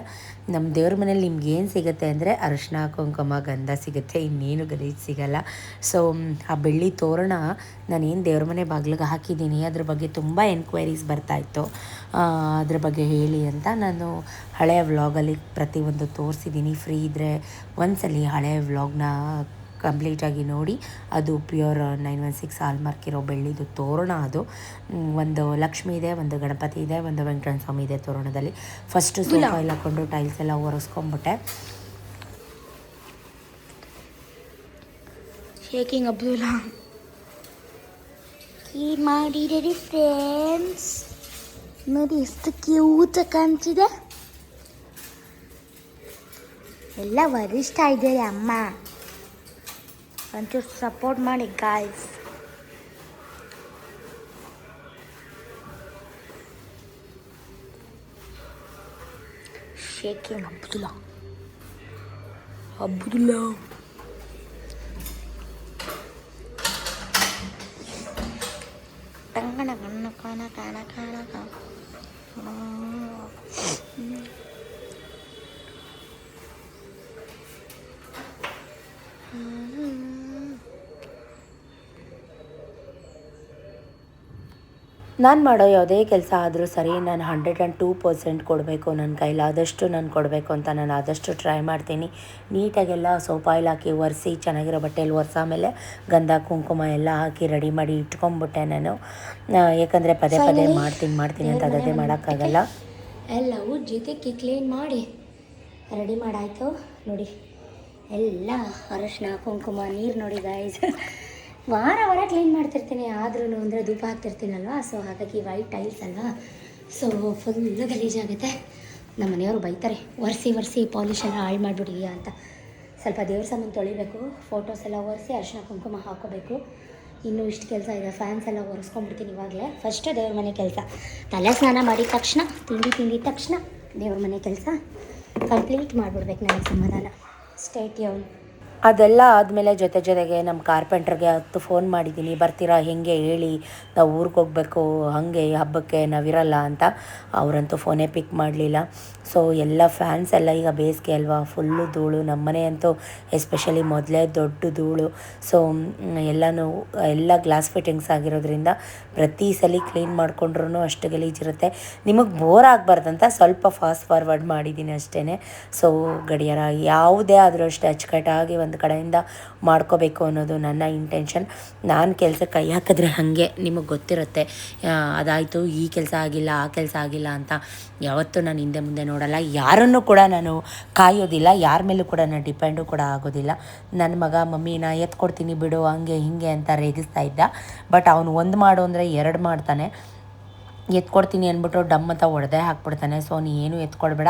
ನಮ್ಮ ದೇವ್ರ ಮನೇಲಿ ನಿಮ್ಗೆ ಏನು ಸಿಗುತ್ತೆ ಅಂದರೆ ಅರಿಶಿನ ಕುಂಕುಮ ಗಂಧ ಸಿಗುತ್ತೆ, ಇನ್ನೇನು ಗಲೀಜು ಸಿಗಲ್ಲ. ಸೊ ಆ ಬೆಳ್ಳಿ ತೋರಣ ನಾನೇನು ದೇವ್ರ ಮನೆ ಬಾಗಿಲಿಗೆ ಹಾಕಿದ್ದೀನಿ, ಅದ್ರ ಬಗ್ಗೆ ತುಂಬ ಎನ್ಕ್ವೈರೀಸ್ ಬರ್ತಾಯಿತ್ತು. ಅದ್ರ ಬಗ್ಗೆ ಹೇಳಿ ಅಂತ ನಾನು ಹಳೆಯ ವ್ಲಾಗಲ್ಲಿ ಪ್ರತಿಯೊಂದು ತೋರಿಸಿದ್ದೀನಿ. ಫ್ರೀ ಇದ್ದರೆ ಒಂದ್ಸಲಿ ಹಳೆಯ ವ್ಲಾಗ್ನ ಕಂಪ್ಲೀಟಾಗಿ ನೋಡಿ. ಅದು ಪ್ಯೂರ್ 916 ಹಾಲ್ಮಾರ್ಕ್ ಇರೋ ಬೆಳ್ಳಿದು ತೋರಣ. ಅದು ಒಂದು ಲಕ್ಷ್ಮಿ ಇದೆ, ಒಂದು ಗಣಪತಿ ಇದೆ, ಒಂದು ವೆಂಕಟರಮಣ ಸ್ವಾಮಿ ಇದೆ ತೋರಣದಲ್ಲಿ. ಫಸ್ಟು ಸೋಫಾ ಎಲ್ಲ ಹಾಕ್ಕೊಂಡು ಟೈಲ್ಸ್ ಎಲ್ಲ ಒರೆಸ್ಕೊಂಡ್ಬಿಟ್ಟೆ. ಶೇಕಿಂಗ್ ಅಬ್ದುಲ್ಲಾ ಏನು ಮಾಡಿರಿ ಫ್ರೆಂಡ್ಸ್, ನೋಡಿ ಎಷ್ಟು ಕ್ಯೂಟ್ ಕಾಣ್ತಿದೆ. ಎಲ್ಲ ವರಿಷ್ಠ ಇದ್ದಾರೆ ಅಮ್ಮ, ಒಂಚೂರು ಸಪೋರ್ಟ್ ಮಾಡಿ ಗಾಯ್ಸ್. ಶೇಕಿಂಗ್ ಅಬ್ದುಲ್ಲಾ ಟಂಗಣ ಕಣ್ಣ ಕಾಣ ಕಾಣ ಕಾಣ ಕಾಣ. ನಾನು ಮಾಡೋ ಯಾವುದೇ ಕೆಲಸ ಆದರೂ ಸರಿ, ನಾನು 102% ಕೊಡಬೇಕು. ನನ್ನ ಕೈಲಾದಷ್ಟು ನಾನು ಕೊಡಬೇಕು ಅಂತ ನಾನು ಆದಷ್ಟು ಟ್ರೈ ಮಾಡ್ತೀನಿ. ನೀಟಾಗೆಲ್ಲ ಸೋಪ್ ಆಯಿಲ್ ಹಾಕಿ ಒರೆಸಿ ಚೆನ್ನಾಗಿರೋ ಬಟ್ಟೆಯಲ್ಲಿ ಒರೆಸ ಆಮೇಲೆ ಗಂಧ ಕುಂಕುಮ ಎಲ್ಲ ಹಾಕಿ ರೆಡಿ ಮಾಡಿ ಇಟ್ಕೊಂಡ್ಬಿಟ್ಟೆ ನಾನು. ಯಾಕಂದರೆ ಪದೇ ಮಾಡ್ತೀನಿ ಅಂತ ಅದೇ ಮಾಡೋಕ್ಕಾಗಲ್ಲ. ಎಲ್ಲವೂ ಜೊತೆಗೆ ಕ್ಲೀನ್ ಮಾಡಿ ರೆಡಿ ಮಾಡಾಯಿತು ನೋಡಿ. ಎಲ್ಲ ಅರಶಿನ ಕುಂಕುಮ ನೀರು ನೋಡಿ ಗಾಯ್ಸ್. ವಾರ ಕ್ಲೀನ್ ಮಾಡ್ತಿರ್ತೀನಿ, ಆದ್ರೂ ಅಂದರೆ ಧೂಪ ಹಾಕ್ತಿರ್ತೀನಲ್ವ, ಸೊ ಹಾಗಾಗಿ ವೈಟ್ ಟೈಲ್ಸ್ ಅಲ್ವಾ, ಸೊ ಫುಲ್ಲು ಗಲೀಜಾಗುತ್ತೆ. ನಮ್ಮ ಮನೆಯವರು ಬೈತಾರೆ, ಒರೆಸಿ ಪಾಲಿಶ್ ಎಲ್ಲ ಹಾಳು ಮಾಡಿಬಿಡಿ ಅಂತ. ಸ್ವಲ್ಪ ದೇವ್ರ ಸಾಮಾನು ತೊಳಿಬೇಕು, ಫೋಟೋಸ್ ಎಲ್ಲ ಒರೆಸಿ ಅರಿಶಿನ ಕುಂಕುಮ ಹಾಕೋಬೇಕು. ಇನ್ನೂ ಇಷ್ಟು ಕೆಲಸ ಇದೆ. ಫ್ಯಾನ್ಸ್ ಎಲ್ಲ ಒರೆಸ್ಕೊಂಡ್ಬಿಡ್ತೀನಿ ಇವಾಗಲೇ. ಫಸ್ಟು ದೇವ್ರ ಮನೆ ಕೆಲಸ, ತಲೆ ಸ್ನಾನ ಮಾಡಿದ ತಕ್ಷಣ ತಿಂದಿದ ತಕ್ಷಣ ದೇವ್ರ ಮನೆ ಕೆಲಸ ಕಂಪ್ಲೀಟ್ ಮಾಡಿಬಿಡ್ಬೇಕು ನನಗೆ ಸಮಾಧಾನ. ಸ್ಟೇಟ್ಯೂನ್. ಅದೆಲ್ಲ ಆದಮೇಲೆ ಜೊತೆಗೆ ನಮ್ಮ ಕಾರ್ಪೆಂಟ್ರಿಗೆ 10 ಫೋನ್ ಮಾಡಿದ್ದೀನಿ, ಬರ್ತೀರಾ ಹೆಂಗೆ ಹೇಳಿ, ನಾವು ಊರಿಗೆ ಹೋಗಬೇಕು, ಹಾಗೆ ಹಬ್ಬಕ್ಕೆ ನಾವಿರಲ್ಲ ಅಂತ. ಅವರಂತೂ ಫೋನೇ ಪಿಕ್ ಮಾಡಲಿಲ್ಲ. ಸೊ ಎಲ್ಲ ಫ್ಯಾನ್ಸ್ ಎಲ್ಲ ಈಗ ಬೇಸಿಗೆ ಅಲ್ವಾ, ಫುಲ್ಲು ಧೂಳು. ನಮ್ಮನೆ ಅಂತೂ ಎಸ್ಪೆಷಲಿ ಮೊದಲೇ ದೊಡ್ಡ ಧೂಳು. ಸೊ ಎಲ್ಲ ಗ್ಲಾಸ್ ಫಿಟ್ಟಿಂಗ್ಸ್ ಆಗಿರೋದ್ರಿಂದ ಪ್ರತಿ ಸಲ ಕ್ಲೀನ್ ಮಾಡಿಕೊಂಡ್ರೂ ಅಷ್ಟು ಗಲೀಜಿರುತ್ತೆ. ನಿಮಗೆ ಬೋರ್ ಆಗಬಾರ್ದಂತ ಸ್ವಲ್ಪ ಫಾಸ್ಟ್ ಫಾರ್ವರ್ಡ್ ಮಾಡಿದ್ದೀನಿ ಅಷ್ಟೇ. ಸೊ ಗಡಿಯಾರ ಯಾವುದೇ ಆದರೂ ಅಷ್ಟೇ ಅಚ್ಚುಕಟ್ಟಾಗಿ ಒಂದು ಕಡೆಯಿಂದ ಮಾಡ್ಕೋಬೇಕು ಅನ್ನೋದು ನನ್ನ ಇಂಟೆನ್ಷನ್. ನಾನು ಕೆಲಸಕ್ಕೆ ಕೈ ಹಾಕಿದ್ರೆ ಹಾಗೆ ನಿಮಗೆ ಗೊತ್ತಿರುತ್ತೆ, ಅದಾಯಿತು ಈ ಕೆಲಸ ಆಗಿಲ್ಲ ಆ ಕೆಲಸ ಆಗಿಲ್ಲ ಅಂತ. ಯಾವತ್ತೂ ನಾನು ಹಿಂದೆ ಮುಂದೆ ನೋಡಲ್ಲ, ಯಾರನ್ನು ಕೂಡ ನಾನು ಕಾಯೋದಿಲ್ಲ, ಯಾರ ಮೇಲೂ ಕೂಡ ನಾನು ಡಿಪೆಂಡು ಕೂಡ ಆಗೋದಿಲ್ಲ. ನನ್ನ ಮಗ ಮಮ್ಮಿ ನಾ ಎತ್ಕೊಡ್ತೀನಿ ಬಿಡು ಹಂಗೆ ಹಿಂಗೆ ಅಂತ ರೇಗಿಸ್ತಾ ಇದ್ದ. ಬಟ್ ಅವನು ಒಂದು ಮಾಡು ಅಂದರೆ 2 ಮಾಡ್ತಾನೆ. ಎತ್ಕೊಡ್ತೀನಿ ಅಂದ್ಬಿಟ್ಟು ಡಮ್ ಅಂತ ಹೊಡೆದೇ ಹಾಕ್ಬಿಡ್ತಾನೆ. ಸೊ ನೀನು ಎತ್ಕೊಡ್ಬೇಡ,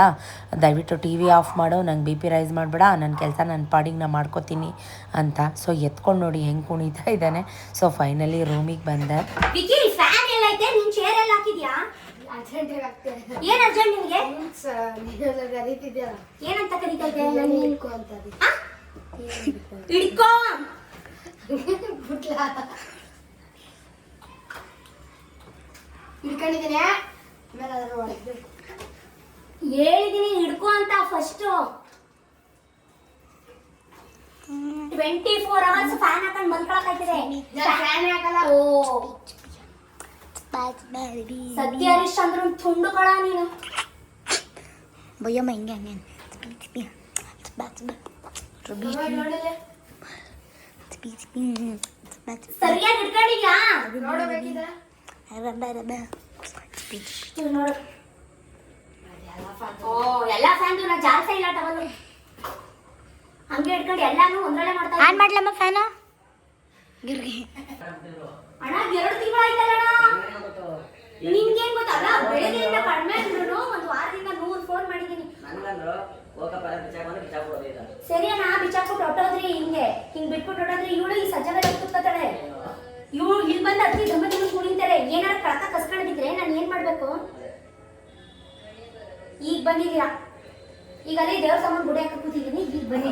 ದಯವಿಟ್ಟು ಟಿ ವಿ ಆಫ್ ಮಾಡು, ನಂಗೆ ಬಿ ಪಿ ರೈಸ್ ಮಾಡಬೇಡ, ನನ್ನ ಕೆಲಸ ನನ್ನ ಪಾಡಿಗೆ ನಾನು ಮಾಡ್ಕೋತೀನಿ ಅಂತ. ಸೊ ಎತ್ಕೊಂಡು ನೋಡಿ ಹೆಂಗೆ ಕುಣಿತಾ ಇದ್ದಾನೆ. ಸೊ ಫೈನಲಿ ರೂಮಿಗೆ ಬಂದೆ. ಏನು ಅರ್ಜೆಂಟ್ ನಿಮಗೆ? ಏನಂತ ಕರೀತೈತೆ? ಹಿಡ್ಕೊಂಡಿದ್ದೀನಿ, ಹೇಳಿದೀನಿ ಹಿಡ್ಕೊ ಅಂತ. ಫಸ್ಟ್ 24 hours ಫ್ಯಾನ್ ಹಾಕೊಂಡು ಮಲ್ಕೊಳಕಾಯ್ತಿದೆ. ಓ ಸತ್ಯ ಹರೀಶ್ ಚಂದ್ರ ತುಂಡು ಕಳ ನೀನು. ಬಯ್ಯಮ್ಮ ಹಿಂಗೆ ಸರಿಯಾಗಿ ಹಿಡ್ಕೊಂಡಿದ್ಯಾ? ನೋಡಬೇಕಿದ್ರೆ ನೋಡು. ಓ ಎಲ್ಲ ಫ್ಯಾನ್ ನಾ ಜಾಸ್ತಿ ಇಲ್ಲ ಟವಲ್ ಹಂಗೆ ಹಿಡ್ಕೊಂಡು ಎಲ್ಲಾನು ಒಂದ್ರಲ್ಲೇ ಮಾಡ್ತಾ ಆನ್ ಮಾಡ್ಲಮ್ಮ ಫ್ಯಾನು. ಅಣ್ಣ 2 ತಿಂಗಳಾಯ್ತಲ್ಲ ನಿನ್ಗೇನ್ ಗೊತ್ತಲ್ಲ, ಬೆಳಗ್ಗೆಯಿಂದ ಕಡಿಮೆ ಅಂದ್ರೂ ಒಂದು ವಾರದಿಂದ 100 ಫೋನ್ ಮಾಡಿದೀನಿ. ಸರಿ ಅಣ್ಣ ಬಿಚ್ಚಾಕ್ಬಿಟ್ಟು ಹೊಟ್ಟೋದ್ರಿ, ಹಿಂಗ್ ಬಿಟ್ಬಿಟ್ಟು ಹೊಟ್ಟೋದ್ರಿ. ಇವಳು ಈ ಸಜ್ಜಾಗ ಕೂತ್ಕೊತಾಳೆ, ಇವಳು ಇಲ್ಲಿ ಬಂದು ಅತಿ ಗಮ್ಮ ಕುಣಿತಾರೆ. ಏನಾರು ಕಳಕ ಕಸ್ಕೊಂಡಿದ್ರೆ ನಾನು ಏನ್ ಮಾಡ್ಬೇಕು? ಈಗ ಬಂದಿದ್ದೀರಾ, ಈಗ ಅದೇ ದೇವ್ರ ಸಾಮಾನು ಗುಡಿ ಹಾಕಿ ಕೂತಿದ್ದೀನಿ. ಈಗ ಬನ್ನಿ.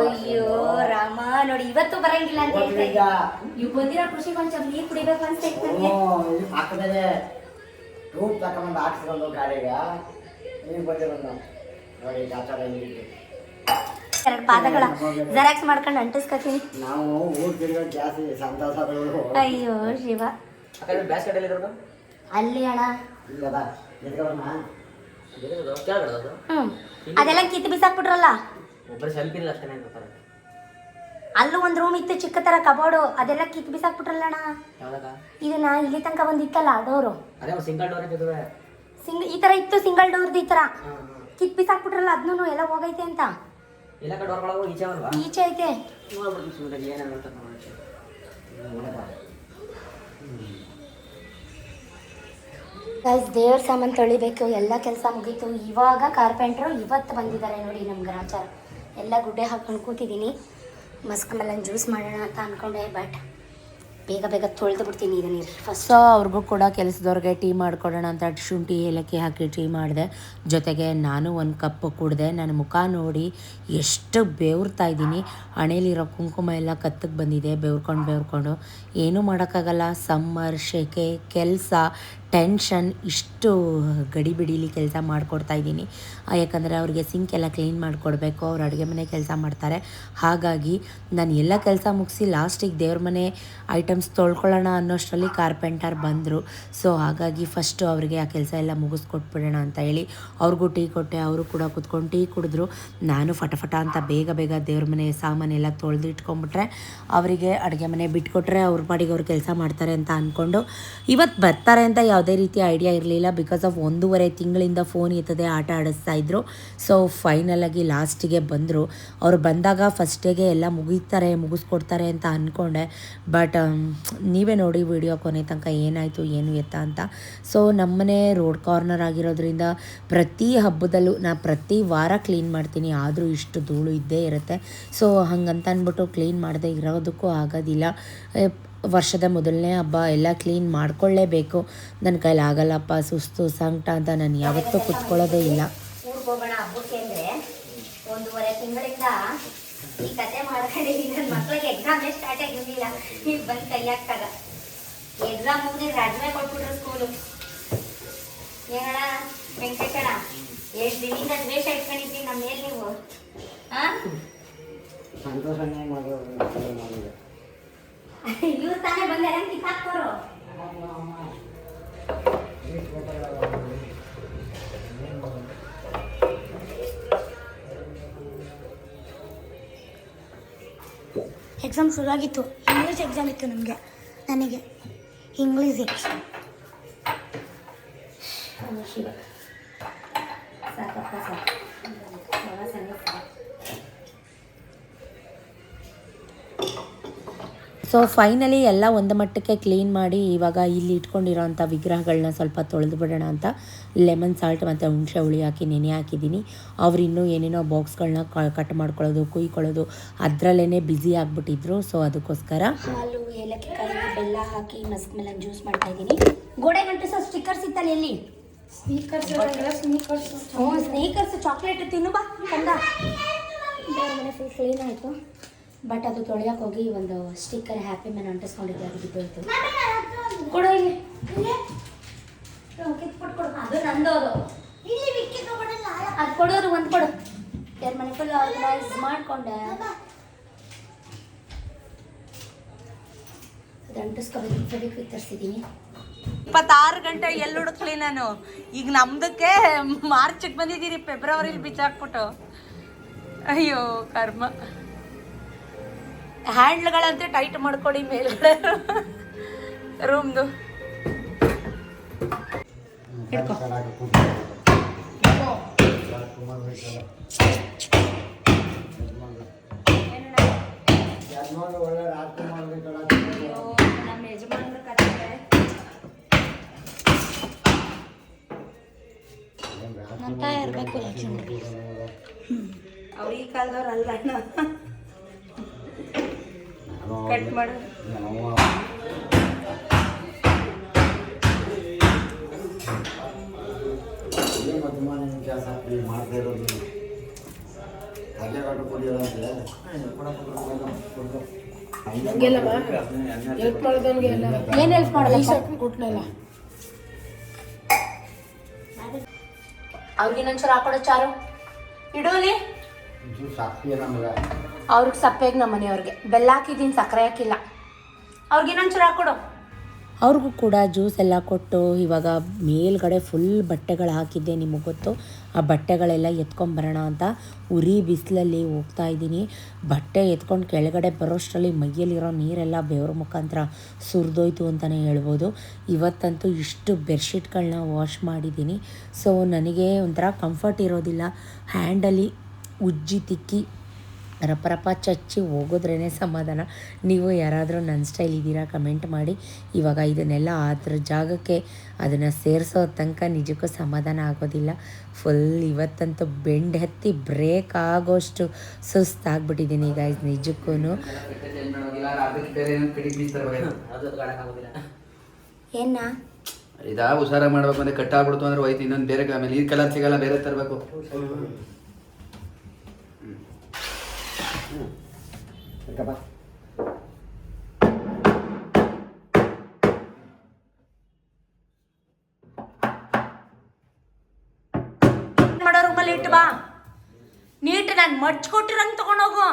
ಅಯ್ಯೋ ರಾಮ ನೋಡಿ, ಇವತ್ತು ಬರಂಗಿಲ್ಲ ಅಂತ ಹೇಳ್ತಾ ಇವ್ ಬಂದಿರೋ ಖುಷಿ ಕೊಂಚ ನೀರ್ ಕುಡಿಬೇಕು ಅನ್ಸ್ತೈತೆ ನನಗೆ. ಎರಡು ಪಾದಗಳ ಜೆರಾಕ್ಸ್ ಮಾಡ್ಕೊಂಡು ಅಂಟಿಸ್ಕೊತೀನಿ. ಅಯ್ಯೋ ಶಿವ, ಅಲ್ಲಿ ಅಣ್ಣ ಅದೆಲ್ಲ ಕಿತ್ತು ಬಿಸಾಕ್ಬಿಟ್ರಲ್ಲ. ಅಲ್ಲೂ ಒಂದ್ ರೂಮ್ ಇತ್ತು ಚಿಕ್ಕ ತರ ಕಬೋರ್ಡು, ಅದೆಲ್ಲ ಕಿತ್ತು ಬಿಸಾಕ್ಬಿಟ್ರಲ್ಲ ಅಣ್ಣ. ಇದನ್ನ ಇಲ್ಲಿ ತನಕ ಒಂದಿತ್ತಲ್ಲ ಡೋರು, ಈ ತರ ಇತ್ತು ಸಿಂಗಲ್ ಡೋರ್ದು, ಈ ತರ ಕಿತ್ತು ಬಿಸಾಕ್ಬಿಟ್ರಲ್ಲ. ಅದನ್ನೂ ಎಲ್ಲ ಹೋಗೈತೆ ಅಂತ. ಈಚೆ ಐತೆ. ಗೈಸ್ ದೇವ್ರ ಸಾಮಾನು ತೊಳಿಬೇಕು, ಎಲ್ಲ ಕೆಲಸ ಮುಗೀತು. ಇವಾಗ ಕಾರ್ಪೆಂಟ್ರು ಇವತ್ತು ಬಂದಿದ್ದಾರೆ ನೋಡಿ ನಮ್ಮ ಗ್ರಾಚಾರ. ಎಲ್ಲ ಗುಡ್ಡೆ ಹಾಕ್ಕೊಂಡು ಕೂತಿದ್ದೀನಿ. ಮಸ್ಕ್ ಮೆಲನ್ ಜ್ಯೂಸ್ ಮಾಡೋಣ ಅಂತ ಅಂದ್ಕೊಂಡೆ, ಬಟ್ ಬೇಗ ತೊಳೆದು ಬಿಡ್ತೀನಿ ಇದು ನೀರು ಫಸ್ಟ್. ಸೊ ಅವ್ರಿಗೂ ಕೂಡ ಕೆಲಸದವ್ರಿಗೆ ಟೀ ಮಾಡ್ಕೊಡೋಣ ಅಂತ ಶುಂಠಿ ಏಲಕ್ಕಿ ಹಾಕಿ ಟೀ ಮಾಡಿದೆ. ಜೊತೆಗೆ ನಾನು 1 ಕಪ್ ಕುಡಿದೆ. ನನ್ನ ಮುಖ ನೋಡಿ ಎಷ್ಟು ಬೇವ್ರ್ತಾ ಇದ್ದೀನಿ. ಹಣೆಯಲ್ಲಿರೋ ಕುಂಕುಮ ಎಲ್ಲ ಕತ್ತಿಗೆ ಬಂದಿದೆ, ಬೆವ್ರ್ಕೊಂಡು. ಏನೂ ಮಾಡೋಕ್ಕಾಗಲ್ಲ. ಸಮ್ಮರ್, ಶೆಕೆ, ಕೆಲಸ, ಟೆನ್ಷನ್, ಇಷ್ಟು ಗಡಿಬಿಡೀಲಿ ಕೆಲಸ ಮಾಡಿಕೊಡ್ತಾಯಿದ್ದೀನಿ. ಯಾಕಂದರೆ ಅವ್ರಿಗೆ ಸಿಂಕ್ ಎಲ್ಲ ಕ್ಲೀನ್ ಮಾಡಿಕೊಡ್ಬೇಕು, ಅವ್ರು ಅಡುಗೆ ಮನೆ ಕೆಲಸ ಮಾಡ್ತಾರೆ. ಹಾಗಾಗಿ ನಾನು ಎಲ್ಲ ಕೆಲಸ ಮುಗಿಸಿ ಲಾಸ್ಟಿಗೆ ದೇವ್ರ ಮನೆ ಐಟಮ್ಸ್ ತೊಳ್ಕೊಳ್ಳೋಣ ಅನ್ನೋಷ್ಟರಲ್ಲಿ ಕಾರ್ಪೆಂಟರ್ ಬಂದರು. ಸೊ ಹಾಗಾಗಿ ಫಸ್ಟು ಅವರಿಗೆ ಆ ಕೆಲಸ ಎಲ್ಲ ಮುಗಿಸ್ಕೊಟ್ಬಿಡೋಣ ಅಂತ ಹೇಳಿ ಅವ್ರಿಗೂ ಟೀ ಕೊಟ್ಟೆ. ಅವರು ಕೂಡ ಕುತ್ಕೊಂಡು ಟೀ ಕುಡಿದ್ರು. ನಾನು ಫಟ ಅಂತ ಬೇಗ ದೇವ್ರ ಮನೆ ಸಾಮಾನೆಲ್ಲ ತೊಳೆದು ಇಟ್ಕೊಂಡ್ಬಿಟ್ರೆ ಅವರಿಗೆ ಅಡುಗೆ ಮನೆ ಬಿಟ್ಕೊಟ್ರೆ ಅವ್ರ ಪಾಡಿಗೆ ಅವ್ರು ಕೆಲಸ ಮಾಡ್ತಾರೆ ಅಂತ ಅಂದ್ಕೊಂಡು ಇವತ್ತು ಬರ್ತಾರೆ ಅಂತ ಯಾವುದೇ ರೀತಿ ಐಡಿಯಾ ಇರಲಿಲ್ಲ. ಬಿಕಾಸ್ ಆಫ್ 1.5 ತಿಂಗಳಿಂದ ಫೋನ್ ಎತ್ತದೆ ಆಟ ಆಡಿಸ್ತಾ ಇದ್ರು. ಸೊ ಫೈನಲಾಗಿ ಲಾಸ್ಟಿಗೆ ಬಂದರು. ಅವ್ರು ಬಂದಾಗ ಫಸ್ಟಿಗೆ ಎಲ್ಲ ಮುಗಿಸ್ಕೊಡ್ತಾರೆ ಅಂತ ಅಂದ್ಕೊಂಡೆ. ಬಟ್ ನೀವೇ ನೋಡಿ ವಿಡಿಯೋ ಕೊನೆ ತನಕ ಏನಾಯಿತು ಏನು ಎತ್ತ ಅಂತ. ಸೊ ನಮ್ಮನೆ ರೋಡ್ ಕಾರ್ನರ್ ಆಗಿರೋದ್ರಿಂದ ಪ್ರತಿ ಹಬ್ಬದಲ್ಲೂ ನಾನು ಪ್ರತಿ ವಾರ ಕ್ಲೀನ್ ಮಾಡ್ತೀನಿ, ಆದರೂ ಇಷ್ಟು ಧೂಳು ಇದ್ದೇ ಇರುತ್ತೆ. ಸೊ ಹಂಗಂತ ಅಂದ್ಬಿಟ್ಟು ಕ್ಲೀನ್ ಮಾಡದೆ ಇರೋದಕ್ಕೂ ಆಗೋದಿಲ್ಲ. ವರ್ಷದ ಮೊದಲನೇ ಹಬ್ಬ ಎಲ್ಲ ಕ್ಲೀನ್ ಮಾಡ್ಕೊಳ್ಳೇಬೇಕು. ನನ್ನ ಕೈಲಿ ಆಗಲ್ಲಪ್ಪ, ಸುಸ್ತು ಸಂಕಟ ಅಂತ ನಾನು ಯಾವತ್ತೂ ಕುತ್ಕೊಳ್ಳೋದೇ ಇಲ್ಲ. ಊರಿಗೆ ಹೋಗೋಣ ಹಬ್ಬಕ್ಕೆ ಅಂದರೆ 1.5 ತಿಂಗಳಿಂದ ಈ ಕತೆ ಮಾಡ್ಕೊಂಡಿದ್ದೀನಿ. ನನ್ನ ಮಕ್ಳಿಗೆ ಎಕ್ಸಾಮೇ ಸ್ಟಾರ್ಟ್ ಆಗಿರಲಿಲ್ಲ. ಈಗ ಬಂದು ಕೈ ಹಾಕ್ತಾಗ ಎಕ್ಸಾಮ್ ಮುಗಿದ್ರೆ ರಜೆ ಕೊಟ್ಬಿಟ್ರು ಸ್ಕೂಲು. ಏನಣ್ಣ ವೆಂಕಟೇಶಣ್ಣ, ಎಷ್ಟು ದಿನದಿಂದ ದ್ವೇಷ ಇಟ್ಕೊಂಡಿದ್ದೀನಿ ನಮ್ಮ ಮೇಲೆ ನೀವು. ಇವ್ರು ತಾನೇ ಬಂದಾರ ಕಿತ್ತಾಕ್ಕೋರು. ಎಕ್ಸಾಮ್ ಶುರುವಾಗಿತ್ತು. ಇಂಗ್ಲೀಷ್ ಎಕ್ಸಾಮ್ ಇತ್ತು ನನಗೆ ಇಂಗ್ಲೀಷ್ ಎಕ್ಸಾಮ್. ಸಾಕಪ್ಪ ಸಾಕು. ಸೊ ಫೈನಲಿ ಎಲ್ಲ ಒಂದು ಮಟ್ಟಕ್ಕೆ ಕ್ಲೀನ್ ಮಾಡಿ ಇವಾಗ ಇಲ್ಲಿ ಇಟ್ಕೊಂಡಿರೋಂಥ ವಿಗ್ರಹಗಳನ್ನ ಸ್ವಲ್ಪ ತೊಳೆದು ಬಿಡೋಣ ಅಂತ ಲೆಮನ್ ಸಾಲ್ಟ್ ಮತ್ತು ಹುಣಸೆ ಹುಳಿ ಹಾಕಿ ನೆನೆ ಹಾಕಿದ್ದೀನಿ. ಅವ್ರು ಇನ್ನೂ ಏನೇನೋ ಬಾಕ್ಸ್ಗಳನ್ನ ಕಟ್ ಮಾಡ್ಕೊಳ್ಳೋದು ಕುಯ್ಕೊಳ್ಳೋದು ಅದರಲ್ಲೇ ಬ್ಯುಸಿ ಆಗಿಬಿಟ್ಟಿದ್ರು. ಸೊ ಅದಕ್ಕೋಸ್ಕರ ಹಾಲು ಏಲಕ್ಕಿ ಕಾಯಿ ಬೆಲ್ಲ ಹಾಕಿ ಮಸ್ಕ್ ಮೆಲನ್ ಜ್ಯೂಸ್ ಮಾಡ್ತಾ ಇದ್ದೀನಿ. ಗೋಡೆ ಗಂಟಿಸೋ ಸ್ಟಿಕ್ಕರ್ಸ್ ಇತ್ತಲ್ಲ ಎಲ್ಲಿ? ಸ್ನೀಕರ್ಸ್ ಚಾಕ್ಲೇಟ್ ತಿನ್ನು ಬಾ ಕಂದ. ಬೇರೆ ಮನೆ ಫುಲ್ ಕ್ಲೀನ್ ಆಯಿತು. ಬಟ್ ಅದು ತೊಳೆಯೋಕೆ ಹೋಗಿ ಒಂದು ಸ್ಟಿಕ್ಕರ್ ಹ್ಯಾಪಿ ಮ್ಯಾನ್ ಅಂಟಿಸ್ಕೊಂಡಿದ್ದೆ, ಅದು ಬಿದ್ದೋಯ್ತು. ಕೊಡು ಇಲ್ಲಿ, ಕಿತ್ಬಿಟ್ಟು ಕೊಡು. ಅದು ನಂದು, ಅದು ಕೊಡೋರು ಒಂದು ಕೊಡು. ಯಾರ ಮನೆ ಫುಲ್ ಆರ್ಗನೈಸ್ ಮಾಡಿಕೊಂಡೆ. ಅದು ಅಂಟಿಸ್ಕೋಬೇಕು, ಫೆವಿಕ್ವಿಕ್ ತರಿಸಿದ್ದೀನಿ. 26 ಗಂಟೆ ಎಲ್ಲಿ ಹುಡುಕ್ಲಿ ನಾನು. ಈಗ ನಮ್ದಕ್ಕೆ ಮಾರ್ಚಿಗೆ ಬಂದಿದ್ದೀರಿ, ಫೆಬ್ರವರಿಲಿ ಬಿಚ್ಚಾಕ್ಬಿಟ್ಟು. ಅಯ್ಯೋ ಕರ್ಮ. ಹ್ಯಾಂಡ್ಲ್ಗಳಂತೆ ಟೈಟ್ ಮಾಡ್ಕೊಡಿ ಮೇಲ್ಗಡೆ ರೂಮ್ದು. ನಮ್ಮ ಯಜಮಾನ್ರ ಕತೆ ನಗ್ತಾ ಇರಬೇಕು ಲಕ್ಷ್ಮಿ. ಅವ್ರು ಈ ಕಾಲದವ್ರು ಅಲ್ಲ ಅಣ್ಣ. ಕಟ್ ಮಾಡು. ಏನು ಹೆಲ್ಪ್ ಮಾಡಲ್ಲ ಅವ್ರಿಗೆ ಇನ್ನೊಂಚೂರು ಹಾಕೊಡೋ ಚಾರು ಇಡೋಲಿ. ಅವ್ರಿಗೆ ಸಪ್ಪೆಗೆ ನಮ್ಮ ಮನೆಯವ್ರಿಗೆ ಬೆಲ್ಲ ಹಾಕಿದ್ದೀನಿ, ಸಕ್ಕರೆ ಹಾಕಿಲ್ಲ. ಅವ್ರಿಗೆ ಇನ್ನೊಂಚೂರು ಹಾಕೊಡು. ಅವ್ರಿಗೂ ಕೂಡ ಜ್ಯೂಸ್ ಎಲ್ಲ ಕೊಟ್ಟು ಇವಾಗ ಮೇಲ್ಗಡೆ ಫುಲ್ ಬಟ್ಟೆಗಳು ಹಾಕಿದ್ದೆ. ನಿಮಗೆ ಗೊತ್ತು, ಆ ಬಟ್ಟೆಗಳೆಲ್ಲ ಎತ್ಕೊಂಬರೋಣ ಅಂತ ಉರಿ ಬಿಸಿಲಲ್ಲಿ ಹೋಗ್ತಾ ಇದ್ದೀನಿ. ಬಟ್ಟೆ ಎತ್ಕೊಂಡು ಕೆಳಗಡೆ ಬರೋಷ್ಟರಲ್ಲಿ ಮೈಯಲ್ಲಿರೋ ನೀರೆಲ್ಲ ಬೆವರ ಮುಖಾಂತರ ಸುರಿದೋಯ್ತು ಅಂತಲೇ ಹೇಳ್ಬೋದು. ಇವತ್ತಂತೂ ಇಷ್ಟು ಬೆಡ್ಶೀಟ್ಗಳನ್ನ ವಾಶ್ ಮಾಡಿದ್ದೀನಿ. ಸೊ ನನಗೆ ಒಂಥರ ಕಂಫರ್ಟ್ ಇರೋದಿಲ್ಲ. ಹ್ಯಾಂಡಲ್ಲಿ ಉಜ್ಜಿ ತಿಕ್ಕಿ ರಪ ಚಚ್ಚಿ ಹೋಗೋದ್ರೇ ಸಮಾಧಾನ. ನೀವು ಯಾರಾದರೂ ನನ್ನ ಸ್ಟೈಲ್ ಇದ್ದೀರಾ ಕಮೆಂಟ್ ಮಾಡಿ. ಇವಾಗ ಇದನ್ನೆಲ್ಲ ಅದ್ರ ಜಾಗಕ್ಕೆ ಅದನ್ನು ಸೇರಿಸೋ ತನಕ ನಿಜಕ್ಕೂ ಸಮಾಧಾನ ಆಗೋದಿಲ್ಲ. ಫುಲ್ ಇವತ್ತಂತೂ ಬೆಂಡ್ ಹತ್ತಿ ಬ್ರೇಕ್ ಆಗೋಷ್ಟು ಸುಸ್ತಾಗ್ಬಿಟ್ಟಿದ್ದೀನಿ ಈಗ ನಿಜಕ್ಕೂ. ಏನ ಇದಾ ಹುಷಾರಾಗಿ ಮಾಡ್ಬೇಕು ಅಂದರೆ ಕಟ್ಟಾಗ್ಬಿಡ್ತು ಅಂದ್ರೆ ಹೋಯ್ತು. ಇನ್ನೊಂದು ಬೇರೆ ಆಮೇಲೆ ಈ ಕಲರ್ ಸಿಗಲ್ಲ, ಬೇರೆ ತರಬೇಕು. ಮಾಡೋ ರೂಮಲ್ಲಿ ಇಟ್ಟು ಬಾ. ನೀಟ್ ನಾನು ಮಡ್ಚ್ಕೊಟ್ಟಿರಂಗೆ ತಗೊಂಡೋಗು.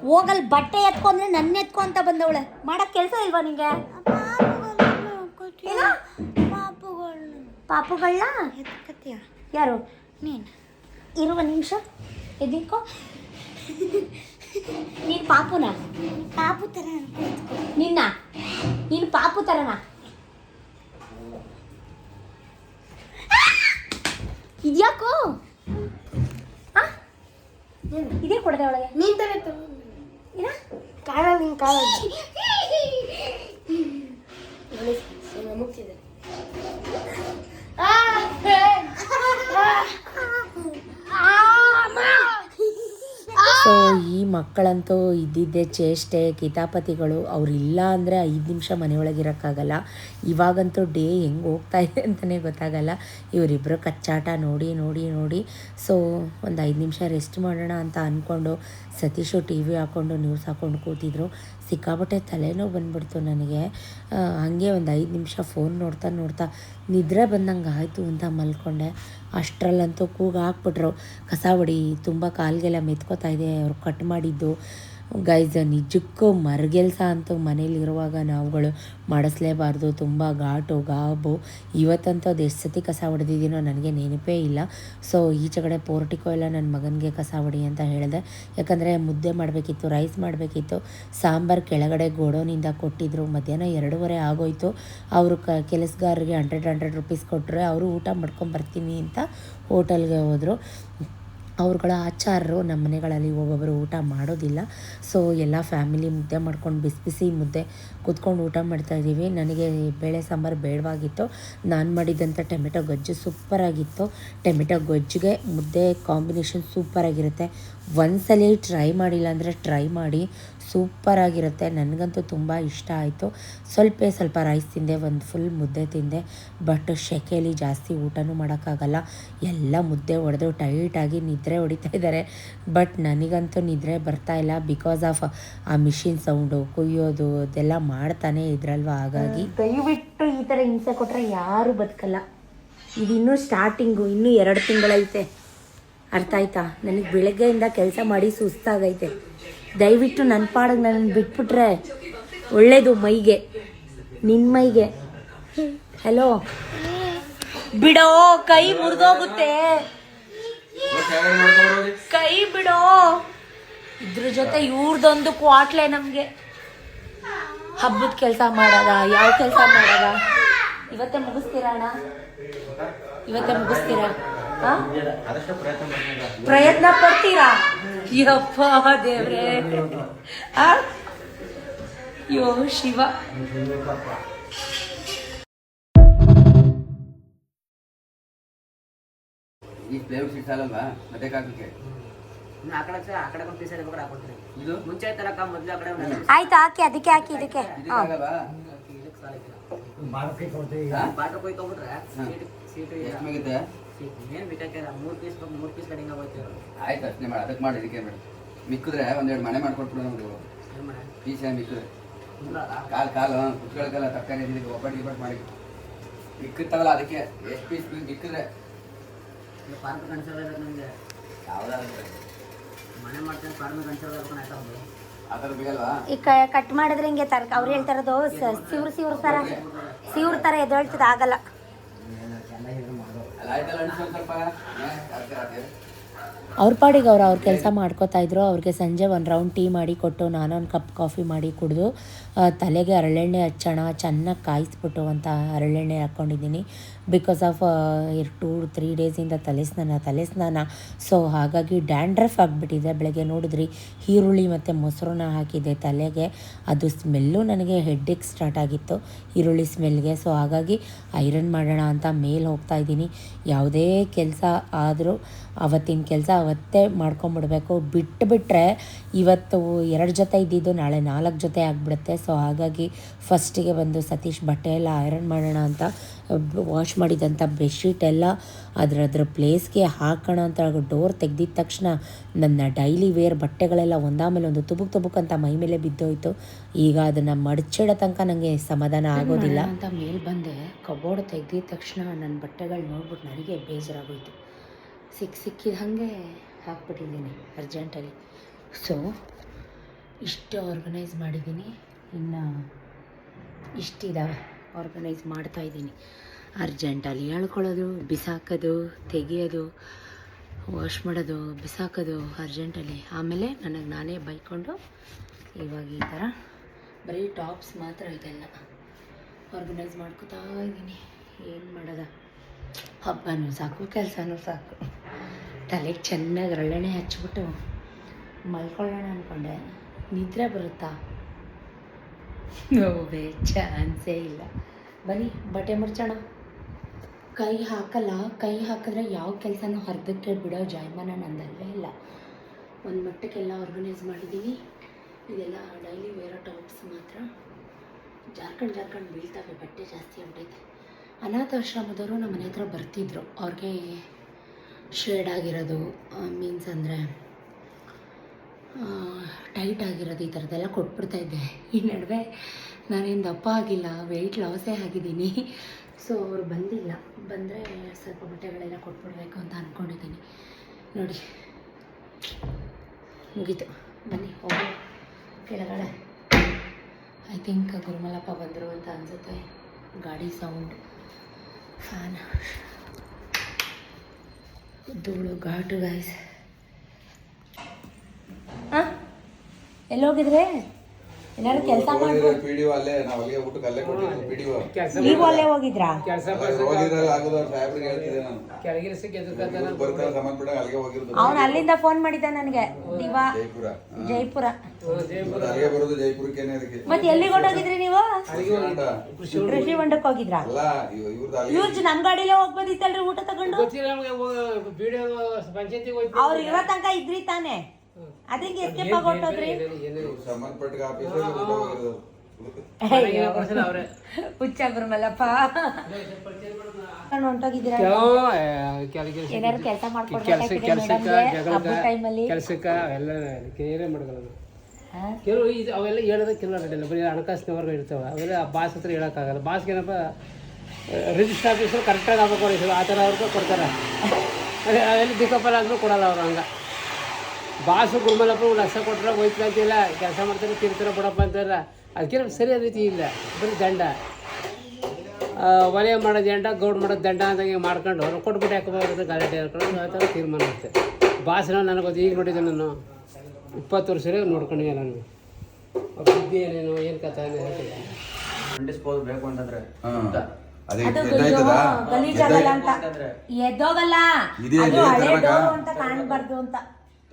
ಹೋಗಲ್ ಬಟ್ಟೆ ಎತ್ಕೊಂಡ್ರೆ ನನ್ನ ಎತ್ಕೊ ಅಂತ ಬಂದವಳೆ. ಮಾಡಕ್ ಕೆಲಸ ಇಲ್ವಾ ನಿಂಗೆ? ಪಾಪುಗಳನ್ನ ಯಾರು? ನೀನು ಇರುವ ನಿಮಿಷ ಎದ್ದಿಕೋ. ನೀನು ಪಾಪುನ ಪಾಪು ಥರ ಅನ್ಕೊಳ್ತು. ನೀನು ಪಾಪು ಥರನಾ? ಇದ್ಯಾಕೋ ಇದೇ ಕೊಡದೆ ಒಳಗೆ ನೀನ್ ಥರ ಏನ ಕಾಲಲ್ಲಿ ನಿನ್ ಕಾಲಲ್ಲಿ ಮುಗ್ತಿದೆ. ಸೊ ಈ ಮಕ್ಕಳಂತೂ ಇದ್ದಿದ್ದೇ ಚೇಷ್ಟೆ ಕಿತಾಪತಿಗಳು. ಅವ್ರಿಲ್ಲ ಅಂದರೆ 5 ನಿಮಿಷ ಮನೆಯೊಳಗಿರೋಕ್ಕಾಗಲ್ಲ. ಇವಾಗಂತೂ ಡೇ ಹೆಂಗೆ ಹೋಗ್ತಾ ಇದೆ ಅಂತಲೇ ಗೊತ್ತಾಗಲ್ಲ. ಇವರಿಬ್ಬರು ಕಚ್ಚಾಟ ನೋಡಿ ನೋಡಿ ನೋಡಿ ಸೊ ಒಂದು 5 ನಿಮಿಷ ರೆಸ್ಟ್ ಮಾಡೋಣ ಅಂತ ಅಂದ್ಕೊಂಡು ಸತೀಶು ಟಿ ವಿ ಹಾಕ್ಕೊಂಡು ನ್ಯೂಸ್ ಹಾಕ್ಕೊಂಡು ಕೂತಿದ್ರು. ಸಿಕ್ಕಾಪಟ್ಟೆ ತಲೆನೋವು ಬಂದುಬಿಡ್ತು ನನಗೆ. ಹಾಗೆ ಒಂದು 5 ನಿಮಿಷ ಫೋನ್ ನೋಡ್ತಾ ನೋಡ್ತಾ ನಿದ್ರೆ ಬಂದಂಗೆ ಆಯಿತು ಅಂತ ಮಲ್ಕೊಂಡೆ. ಅಷ್ಟರಲ್ಲಂತೂ ಕೂಗು ಹಾಕ್ಬಿಟ್ರು, ಕಸ ಹೊಡಿ, ತುಂಬ ಕಾಲಿಗೆಲ್ಲ ಮೆತ್ಕೋತಾ ಇದೆ, ಅವ್ರು ಕಟ್ ಮಾಡಿದ್ದು. ಗೈಸ್ ನಿಜಕ್ಕೂ ಮರಗೆಲ್ಸ ಅಂತೂ ಮನೇಲಿರುವಾಗ ನಾವುಗಳು ಮಾಡಿಸ್ಲೇಬಾರ್ದು. ತುಂಬ ಗಾಬು. ಇವತ್ತಂತೂ ಅದು ಎಷ್ಟು ಸತಿ ಕಸ ಹೊಡೆದಿದ್ದೀನೋ ನನಗೆ ನೆನಪೇ ಇಲ್ಲ. ಸೊ ಈಚೆಗಡೆ ಪೋರ್ಟಿಕೋ ಎಲ್ಲ ನನ್ನ ಮಗನಿಗೆ ಕಸ ಹೊಡಿ ಅಂತ ಹೇಳಿದೆ. ಯಾಕಂದರೆ ಮುದ್ದೆ ಮಾಡಬೇಕಿತ್ತು, ರೈಸ್ ಮಾಡಬೇಕಿತ್ತು, ಸಾಂಬಾರು ಕೆಳಗಡೆ ಗೋಡೋನಿಂದ ಕೊಟ್ಟಿದ್ದರು. ಮಧ್ಯಾಹ್ನ 2:30 ಆಗೋಯ್ತು. ಅವರು ಕೆಲಸಗಾರರಿಗೆ 100 ರೂಪೀಸ್ ಕೊಟ್ಟರೆ ಅವರು ಊಟ ಮಾಡ್ಕೊಂಬರ್ತೀನಿ ಅಂತ ಹೋಟೆಲ್ಗೆ ಹೋದರು. ಅವ್ರುಗಳ ಆಚಾರರು ನಮ್ಮ ಮನೆಗಳಲ್ಲಿ ಒಬ್ಬೊಬ್ಬರು ಊಟ ಮಾಡೋದಿಲ್ಲ. ಸೊ ಎಲ್ಲ ಫ್ಯಾಮಿಲಿ ಮುದ್ದೆ ಮಾಡ್ಕೊಂಡು ಬಿಸಿ ಬಿಸಿ ಮುದ್ದೆ ಕೂತ್ಕೊಂಡು ಊಟ ಮಾಡ್ತಾಯಿದ್ದೀವಿ. ನನಗೆ ಬೇಳೆ ಸಾಂಬಾರು ಬೇಡವಾಗಿತ್ತು. ನಾನು ಮಾಡಿದ್ದಂಥ ಟೊಮೆಟೊ ಗೊಜ್ಜು ಸೂಪರಾಗಿತ್ತು. ಟೊಮೆಟೊ ಗೊಜ್ಜಿಗೆ ಮುದ್ದೆ ಕಾಂಬಿನೇಷನ್ ಸೂಪರಾಗಿರುತ್ತೆ. ಒಂದ್ಸಲ ಟ್ರೈ ಮಾಡಿಲ್ಲ ಅಂದರೆ ಟ್ರೈ ಮಾಡಿ, ಸೂಪರಾಗಿರುತ್ತೆ. ನನಗಂತೂ ತುಂಬ ಇಷ್ಟ ಆಯಿತು. ಸ್ವಲ್ಪ ರೈಸ್ ತಿಂದೆ, ಒಂದು ಫುಲ್ ಮುದ್ದೆ ತಿಂದೆ. ಬಟ್ ಶೆಕೆಯಲ್ಲಿ ಜಾಸ್ತಿ ಊಟನೂ ಮಾಡೋಕ್ಕಾಗಲ್ಲ. ಎಲ್ಲ ಮುದ್ದೆ ಹೊಡೆದು ಟೈಟಾಗಿ ನಿದ್ರೆ ಹೊಡಿತಾ ಇದ್ದಾರೆ. ಬಟ್ ನನಗಂತೂ ನಿದ್ರೆ ಬರ್ತಾಯಿಲ್ಲ. ಬಿಕಾಸ್ ಆಫ್ ಆ ಮಿಷಿನ್ ಸೌಂಡು, ಕುಯ್ಯೋದು ಅದೆಲ್ಲ ಮಾಡ್ತಾನೆ ಇದ್ರಲ್ವ. ಹಾಗಾಗಿ ದಯವಿಟ್ಟು ಈ ಥರ ಹಿಂಸೆ ಕೊಟ್ಟರೆ ಯಾರೂ ಬದುಕಲ್ಲ. ಇದು ಇನ್ನೂ ಸ್ಟಾರ್ಟಿಂಗು, ಇನ್ನೂ 2 ತಿಂಗಳೈತೆ. ಅರ್ಥ ಆಯ್ತಾ? ನನಗೆ ಬೆಳಗ್ಗೆಯಿಂದ ಕೆಲಸ ಮಾಡಿ ಸುಸ್ತಾಗೈತೆ. ದಯವಿಟ್ಟು ನನ್ನ ಪಾಡಿಗೆ ನನ್ನ ಬಿಟ್ಬಿಟ್ರೆ ಒಳ್ಳೇದು ಮೈಗೆ, ನಿನ್ನ ಮೈಗೆ. ಹಲೋ ಬಿಡೋ, ಕೈ ಮುರಿದೋಗುತ್ತೆ, ಕೈ ಬಿಡೋ. ಇದ್ರ ಜೊತೆ ಇವ್ರದೊಂದು ಕ್ವಾಟ್ಲೆ ನಮಗೆ. ಹಬ್ಬದ ಕೆಲಸ ಮಾಡೋದ, ಯಾವ ಕೆಲಸ ಮಾಡೋದ? ಇವತ್ತೇ ಮುಗಿಸ್ತೀರಾ ಅಣ್ಣ? ಇವತ್ತೇ ಮುಗಿಸ್ತೀರಾ? ಪ್ರಯತ್ನ ಪಡ್ತೀರಾ? ಯಪ್ಪ ದೇವ್ರೆ, ಯೋ ಶಿವ. ಈ ಪ್ಲೇವುಡ್ ಸೀಟ್ಸ್ ಅಲ್ಲಲ್ವಾ ಮತ್ತೆ ಹಾಕಕ್ಕೆ ಇದು ಮುಂಚೆ ತರಕ ಮೊದಲು ಆ ಕಡೆ ಆಯ್ತು, ಹಾಕಿ, ಅದಕ್ಕೆ ಹಾಕಿ, ಇದಕ್ಕೆ ಇದಕ್ಕಾಗಲ್ವಾ? ಬಾಟರ್ ಕೊಯ್ಕೊಂಡ್ಬಿಟ್ರೆ ಸೀಟು ಎಷ್ಟು ಮುಗಿತೆ? ಏನು ಬೇಕಾಗಿಲ್ಲ. 3 ಪೀಸ್ ಕಡಿಂಗ್ ಆಗೋಯ್ತು. ಆಯ್ತು, ಅಷ್ಟೇ ಮಾಡಿ. ಅದಕ್ಕೆ ಮಾಡಿ, ಇದಕ್ಕೆ ಬೇಡ. ಮಿಕ್ಕಿದ್ರೆ 1-2 ಮನೆ ಮಾಡ್ಕೊಟ್ಬಿಡು ನಮ್ದು. ಪೀಸ್ ಮಿಕ್ಕಿದ್ರೆ ಕಾಲು ಕುತ್ಕೊಳಕಲ್ಲ, ತರಕಾರಿ ಇದಕ್ಕೆ ಒಬ್ಬಟ್ಟು ಮಾಡಿ ಮಿಕ್ಕಿರ್ತಾವಲ್ಲ, ಅದಕ್ಕೆ ಎಷ್ಟು ಪೀಸ್ ಮಿಕ್ಕಿದ್ರೆ ಪಾರ್ಕ್ ಕನ್ಸರ್ವ್ ಇರೋದು ನಮಗೆ. ಯಾವ್ದಾದ್ರು ಮನೆ ಮಾಡ್ತೇನೆ, ಪಾರ್ಕ್ ಕನ್ಸರ್ವ್ ಇರ್ಕೊಂಡು ಆಯ್ತಾ ಒಂದು ಆ ಥರ ಬೇಕಲ್ವಾ? ಈ ಕಟ್ ಮಾಡಿದ್ರೆ ಹಿಂಗೆ ಅವ್ರು ಹೇಳ್ತಾರದು ಸಿವ್ರ ಥರ ಎದ್ದೇಳ್ತದೆ, ಆಗಲ್ಲ. ಅಲ್ಲ ಆಯ್ತಲ್ಲ, ಅನ್ಸೋದು ಸ್ವಲ್ಪ ಅವ್ರ ಪಾಡಿಗೆ ಅವ್ರ ಕೆಲಸ ಮಾಡ್ಕೋತಾಯಿದ್ರು. ಅವ್ರಿಗೆ ಸಂಜೆ 1 ರೌಂಡ್ ಟೀ ಮಾಡಿ ಕೊಟ್ಟು, ನಾನೊಂದು ಕಪ್ ಕಾಫಿ ಮಾಡಿ ಕುಡಿದು ತಲೆಗೆ ಹರಳೆಣ್ಣೆ ಹಚ್ಚೋಣ, ಚೆನ್ನಾಗಿ ಕಾಯಿಸ್ಬಿಟ್ಟು ಅಂತ ಹರಳೆಣ್ಣೆ ಹಾಕ್ಕೊಂಡಿದ್ದೀನಿ. ಬಿಕಾಸ್ ಆಫ್ 2-3 ಡೇಸಿಂದ ತಲೆ ಸ್ನಾನ. ಸೊ ಹಾಗಾಗಿ ಡ್ಯಾಂಡ್ರಫ್ ಆಗಿಬಿಟ್ಟಿದೆ. ಬೆಳಗ್ಗೆ ನೋಡಿದ್ರಿ ಈರುಳ್ಳಿ ಮತ್ತು ಮೊಸರನ್ನ ಹಾಕಿದ್ದೆ ತಲೆಗೆ. ಅದು ಸ್ಮೆಲ್ಲು ನನಗೆ ಹೆಡ್ಡೇಕ್ ಸ್ಟಾರ್ಟ್ ಆಗಿತ್ತು ಈರುಳ್ಳಿ ಸ್ಮೆಲ್ಗೆ. ಸೊ ಹಾಗಾಗಿ ಐರನ್ ಮಾಡೋಣ ಅಂತ ಮೇಲೆ ಹೋಗ್ತಾಯಿದ್ದೀನಿ. ಯಾವುದೇ ಕೆಲಸ ಆದರೂ ಅವತ್ತಿನ ಕೆಲಸ ಅವತ್ತೇ ಮಾಡ್ಕೊಂಬಿಡ್ಬೇಕು. ಬಿಟ್ಟುಬಿಟ್ರೆ ಇವತ್ತು 2 ಜೊತೆ ಇದ್ದಿದ್ದು ನಾಳೆ 4 ಜೊತೆ ಆಗಿಬಿಡುತ್ತೆ. ಸೊ ಹಾಗಾಗಿ ಫಸ್ಟಿಗೆ ಬಂದು ಸತೀಶ್ ಬಟ್ಟೆ ಎಲ್ಲ ಐರನ್ ಮಾಡೋಣ ಅಂತ ವಾಶ್ ಮಾಡಿದಂಥ ಬೆಡ್ಶೀಟ್ ಎಲ್ಲ ಅದ್ರ ಪ್ಲೇಸ್ಗೆ ಹಾಕೋಣ ಅಂತ ಡೋರ್ ತೆಗ್ದಿದ ತಕ್ಷಣ ನನ್ನ ಡೈಲಿ ವೇರ್ ಬಟ್ಟೆಗಳೆಲ್ಲ ಒಂದಾಮೇಲೆ ಒಂದು ತುಬುಕ್ ಅಂತ ಮೈ ಮೇಲೆ ಬಿದ್ದೋಯ್ತು. ಈಗ ಅದನ್ನು ಮಡಚಿಡೋ ತನಕ ನನಗೆ ಸಮಾಧಾನ ಆಗೋದಿಲ್ಲ ಅಂತ ಮೇಲೆ ಬಂದೆ. ಕಬೋರ್ಡ್ ತೆಗ್ದಿದ ತಕ್ಷಣ ನನ್ನ ಬಟ್ಟೆಗಳು ನೋಡ್ಬಿಟ್ಟು ನನಗೆ ಬೇಜಾರಾಗೋಯ್ತು. ಸಿಕ್ಕಿದ ಹಾಗೆ ಹಾಕ್ಬಿಟ್ಟಿದ್ದೀನಿ ಅರ್ಜೆಂಟಲ್ಲಿ. ಸೊ ಇಷ್ಟು ಆರ್ಗನೈಸ್ ಮಾಡಿದ್ದೀನಿ, ಇನ್ನು ಇಷ್ಟಿದ್ದಾವೆ ಆರ್ಗನೈಸ್ ಮಾಡ್ತಾಯಿದ್ದೀನಿ. ಅರ್ಜೆಂಟಲ್ಲಿ ಹೇಳ್ಕೊಳ್ಳೋದು, ಬಿಸಾಕೋದು, ತೆಗಿಯೋದು, ವಾಶ್ ಮಾಡೋದು ಬಿಸಾಕೋದು ಅರ್ಜೆಂಟಲ್ಲಿ. ಆಮೇಲೆ ನನಗೆ ನಾನೇ ಬೈಕೊಂಡು ಇವಾಗ ಈ ಥರ ಬರೀ ಟಾಪ್ಸ್ ಮಾತ್ರ ಇದೆಲ್ಲ ಆರ್ಗನೈಸ್ ಮಾಡ್ಕೋತಾ ಇದ್ದೀನಿ. ಏನು ಮಾಡೋದ, ಹಬ್ಬನೂ ಸಾಕು ಕೆಲಸನೂ ಸಾಕು. ತಲೆಗೆ ಚೆನ್ನಾಗಿ ರೊಳ್ಳೆಣ್ಣೆ ಹಚ್ಬಿಟ್ಟು ಮಲ್ಕೊಳ್ಳೋಣ ಅಂದ್ಕೊಂಡೆ, ನಿದ್ರೆ ಬರುತ್ತಾ? ನೋವೇ ಚಾನ್ಸೇ ಇಲ್ಲ. ಬನ್ನಿ ಬಟ್ಟೆ ಮುರ್ಚೋಣ. ಕೈ ಹಾಕಲ್ಲ, ಕೈ ಹಾಕಿದ್ರೆ ಯಾವ ಕೆಲಸನೂ ಅರ್ಧಕ್ಕೆ ಬಿಡೋ ಜಾಯಮಾನ ನಂದಲ್ವೇ ಇಲ್ಲ. ಒಂದು ಮಟ್ಟಕ್ಕೆಲ್ಲ ಆರ್ಗನೈಸ್ ಮಾಡಿದ್ದೀನಿ. ಇದೆಲ್ಲ ಡೈಲಿ ವೇರೋ ಟಾಪ್ಸ್ ಮಾತ್ರ. ಜಾರ್ಕೊಂಡು ಬೀಳ್ತವೆ, ಬಟ್ಟೆ ಜಾಸ್ತಿ ಆಗ್ಬಿಟ್ಟೈತೆ. ಅನಾಥಾಶ್ರಮದವರು ನಮ್ಮ ಮನೆ ಹತ್ರ ಬರ್ತಿದ್ರು, ಅವ್ರಿಗೆ ಶೇಡ್ ಆಗಿರೋದು ಮೀನ್ಸ್ ಅಂದರೆ ಟೈಟ್ ಆಗಿರೋದು ಈ ಥರದ್ದೆಲ್ಲ ಕೊಟ್ಬಿಡ್ತಾಯಿದ್ದೆ. ಈ ನಡುವೆ ನಾನೇನು ದಪ್ಪ ಆಗಿಲ್ಲ, ವೆಯ್ಟ್ ಲಾಸೇ ಆಗಿದ್ದೀನಿ. ಸೊ ಅವ್ರು ಬಂದಿಲ್ಲ, ಬಂದರೆ ಸ್ವಲ್ಪ ಬಟ್ಟೆಗಳೆಲ್ಲ ಕೊಟ್ಬಿಡ್ಬೇಕು ಅಂತ ಅಂದ್ಕೊಂಡಿದ್ದೀನಿ. ನೋಡಿ ಮುಗೀತು, ಬನ್ನಿ ಹೋಗೋ ಕೆಳಗಡೆ. ಐ ಥಿಂಕ್ ಗುರುಮಲಪ್ಪ ಬಂದರು ಅಂತ ಅನಿಸುತ್ತೆ. ಗಾಡಿ ಸೌಂಡ್, ಫ್ಯಾನ್, ಧೂಳು, ಘಾಟು ಗೈಸ್. ಹಾಂ ಎಲ್ಲೋಗಿದ್ರೆ? ಏನಾದ್ರು ಕೆಲಸ ಮಾಡ್ಬೋದು. ಪಿಡಿಒ ಅಲ್ಲೇ ನಾವು ಅಲ್ಲಿಗೆ ಊಟಕ್ಕೆ ಅಲ್ಲೇ ಕೊಟ್ಟಿದ್ದು ಪಿಡಿಒ. ನೀವು ಅಲ್ಲೇ ಹೋಗಿದ್ರಾ? ಹೋಗಿದ್ರಲ್ಲ ಆಗೋದು ಸಾಹೇಬ್ರಿಗೆ ಹೇಳ್ತಿದ್ದೆ ನಾನು. ಬರ್ತಾರೆ ಸಂಬಂಧಪಟ್ಟಾಗ ಅಲ್ಲಿಗೆ ಹೋಗಿರೋದು. ಅವನು ಅಲ್ಲಿಂದ ಫೋನ್ ಮಾಡಿದ್ದ ನನಗೆ. ದಿವಾ ಜೈಪುರ ಅಲ್ಲಿಗೆ ಬರೋದು, ಜೈಪುರಕ್ಕೇನೆ. ಅದಕ್ಕೆ ಮತ್ತೆ ಎಲ್ಲಿಗೆ ಹೊಟ್ಟೋಗಿದ್ರಿ ನೀವು? ಕೃಷಿ ಹೊಂಡಕ್ಕೆ ಹೋಗಿದ್ರಾ? ಅಲ್ಲ ಇವ್ರು ನಮ್ಮ ಗಾಡಿಲೇ ಹೋಗ್ಬೋದಿತ್ತಲ್ರಿ ಊಟ ತಗೊಂಡು. ಅವ್ರು ಇರೋ ತನಕ ಇದ್ರಿ ತಾನೆ, ಅದಕ್ಕೆ ಎಸ್ಕೇಪ್ ಆಗಿ ಹೊಟ್ಟೋದ್ರಿ. ಸಂಬಂಧಪಟ್ಟ ಆಫೀಸಲ್ಲಿ ಊಟ ಹೋಗಿರೋದು. ಹುಚ್ಚ ಗುರುಮಲ್ಲಪ್ಪ ಹೊಂಟೋಗಿದ್ದೀರಾ? ಏನಾದ್ರು ಕೆಲಸ ಟೈಮಲ್ಲಿ ಕೆಲಸಕ್ಕೆ ಅವೆಲ್ಲ ಕೇರೇ ಮಾಡ್ಕೊಳ್ಳೋದು. ಕೆಲವು ಇದು ಅವೆಲ್ಲ ಹೇಳೋದು ಕೆಲವು ನಡೆಯಲ್ಲ, ಬರೀ ಹಣಕಾಸಿನವರೆಗೂ ಇರ್ತವೆ. ಅವೆಲ್ಲ ಬಾಸ್ ಹತ್ರ ಹೇಳೋಕ್ಕಾಗಲ್ಲ. ಬಾಸ್ಗೆ ಏನಪ್ಪ ರಿಜಿಸ್ಟರ್ ಆಫೀಸರು ಕರೆಕ್ಟಾಗಿ ಆಗ್ಬೇಕು, ಆ ಥರ ಅವ್ರಿಗೆ ಕೊಡ್ತಾರೆ. ಅವೆಲ್ಲ ದಿಕ್ಕಪ್ಪಲ್ಲ ಅಂದರೂ ಕೊಡಲ್ಲ ಅವರು. ಹಂಗೆ ಬಾಸು ಗುರುಮಲಪ್ಪ 1 ಲಕ್ಷ ಕೊಟ್ಟರೆ ಹೋಯ್ತು ಅಂತಿಲ್ಲ, ಕೆಲಸ ಮಾಡ್ತಾರೆ ತಿರ್ತಾರೆ ಬಿಡಪ್ಪ ಅಂತಾರ. ಅದಕ್ಕೆ ಸರಿಯಾದ ರೀತಿ ಇಲ್ಲ, ಬರೀ ದಂಡ. ವಲಯ ಮಾಡೋದು ದಂಡ, ಗೌಡ್ ಮಾಡೋದು ದಂಡ ಅಂದಂಗೆ ಮಾಡ್ಕೊಂಡು ಅವ್ರು ಕೊಟ್ಬಿಟ್ಟು ಯಾಕೆ ಗಲಾಟೆ ಹೇಳ್ಕೊಂಡು ಆ ಥರ ತೀರ್ಮಾನ ಆಗುತ್ತೆ. ಬಾಸ್ನ ನನಗೆ ಈಗ ನೋಡಿದ್ದೆ, ನಾನು 20 ವರ್ಷ ನೋಡ್ಕೊಂಡಿದ್ದೆ. ನಾನು ಅವ್ರ ಬುದ್ಧಿ ಏನೇನು ಏನು ಕಥೆ ಹೇಳ್ತಿದ್ದೆ. ಡಿಸ್ಪೋಸ್ ಬೇಕು ಅಂತಂದ್ರೆ ಗಲೀಜಾಗಲ್ಲ ಅಂತ ಎದ್ದೋಗಲ್ಲ, ಅದು ಹಳೆ ಡೋರು ಅಂತ ಕಾಣಬಾರ್ದು ಅಂತ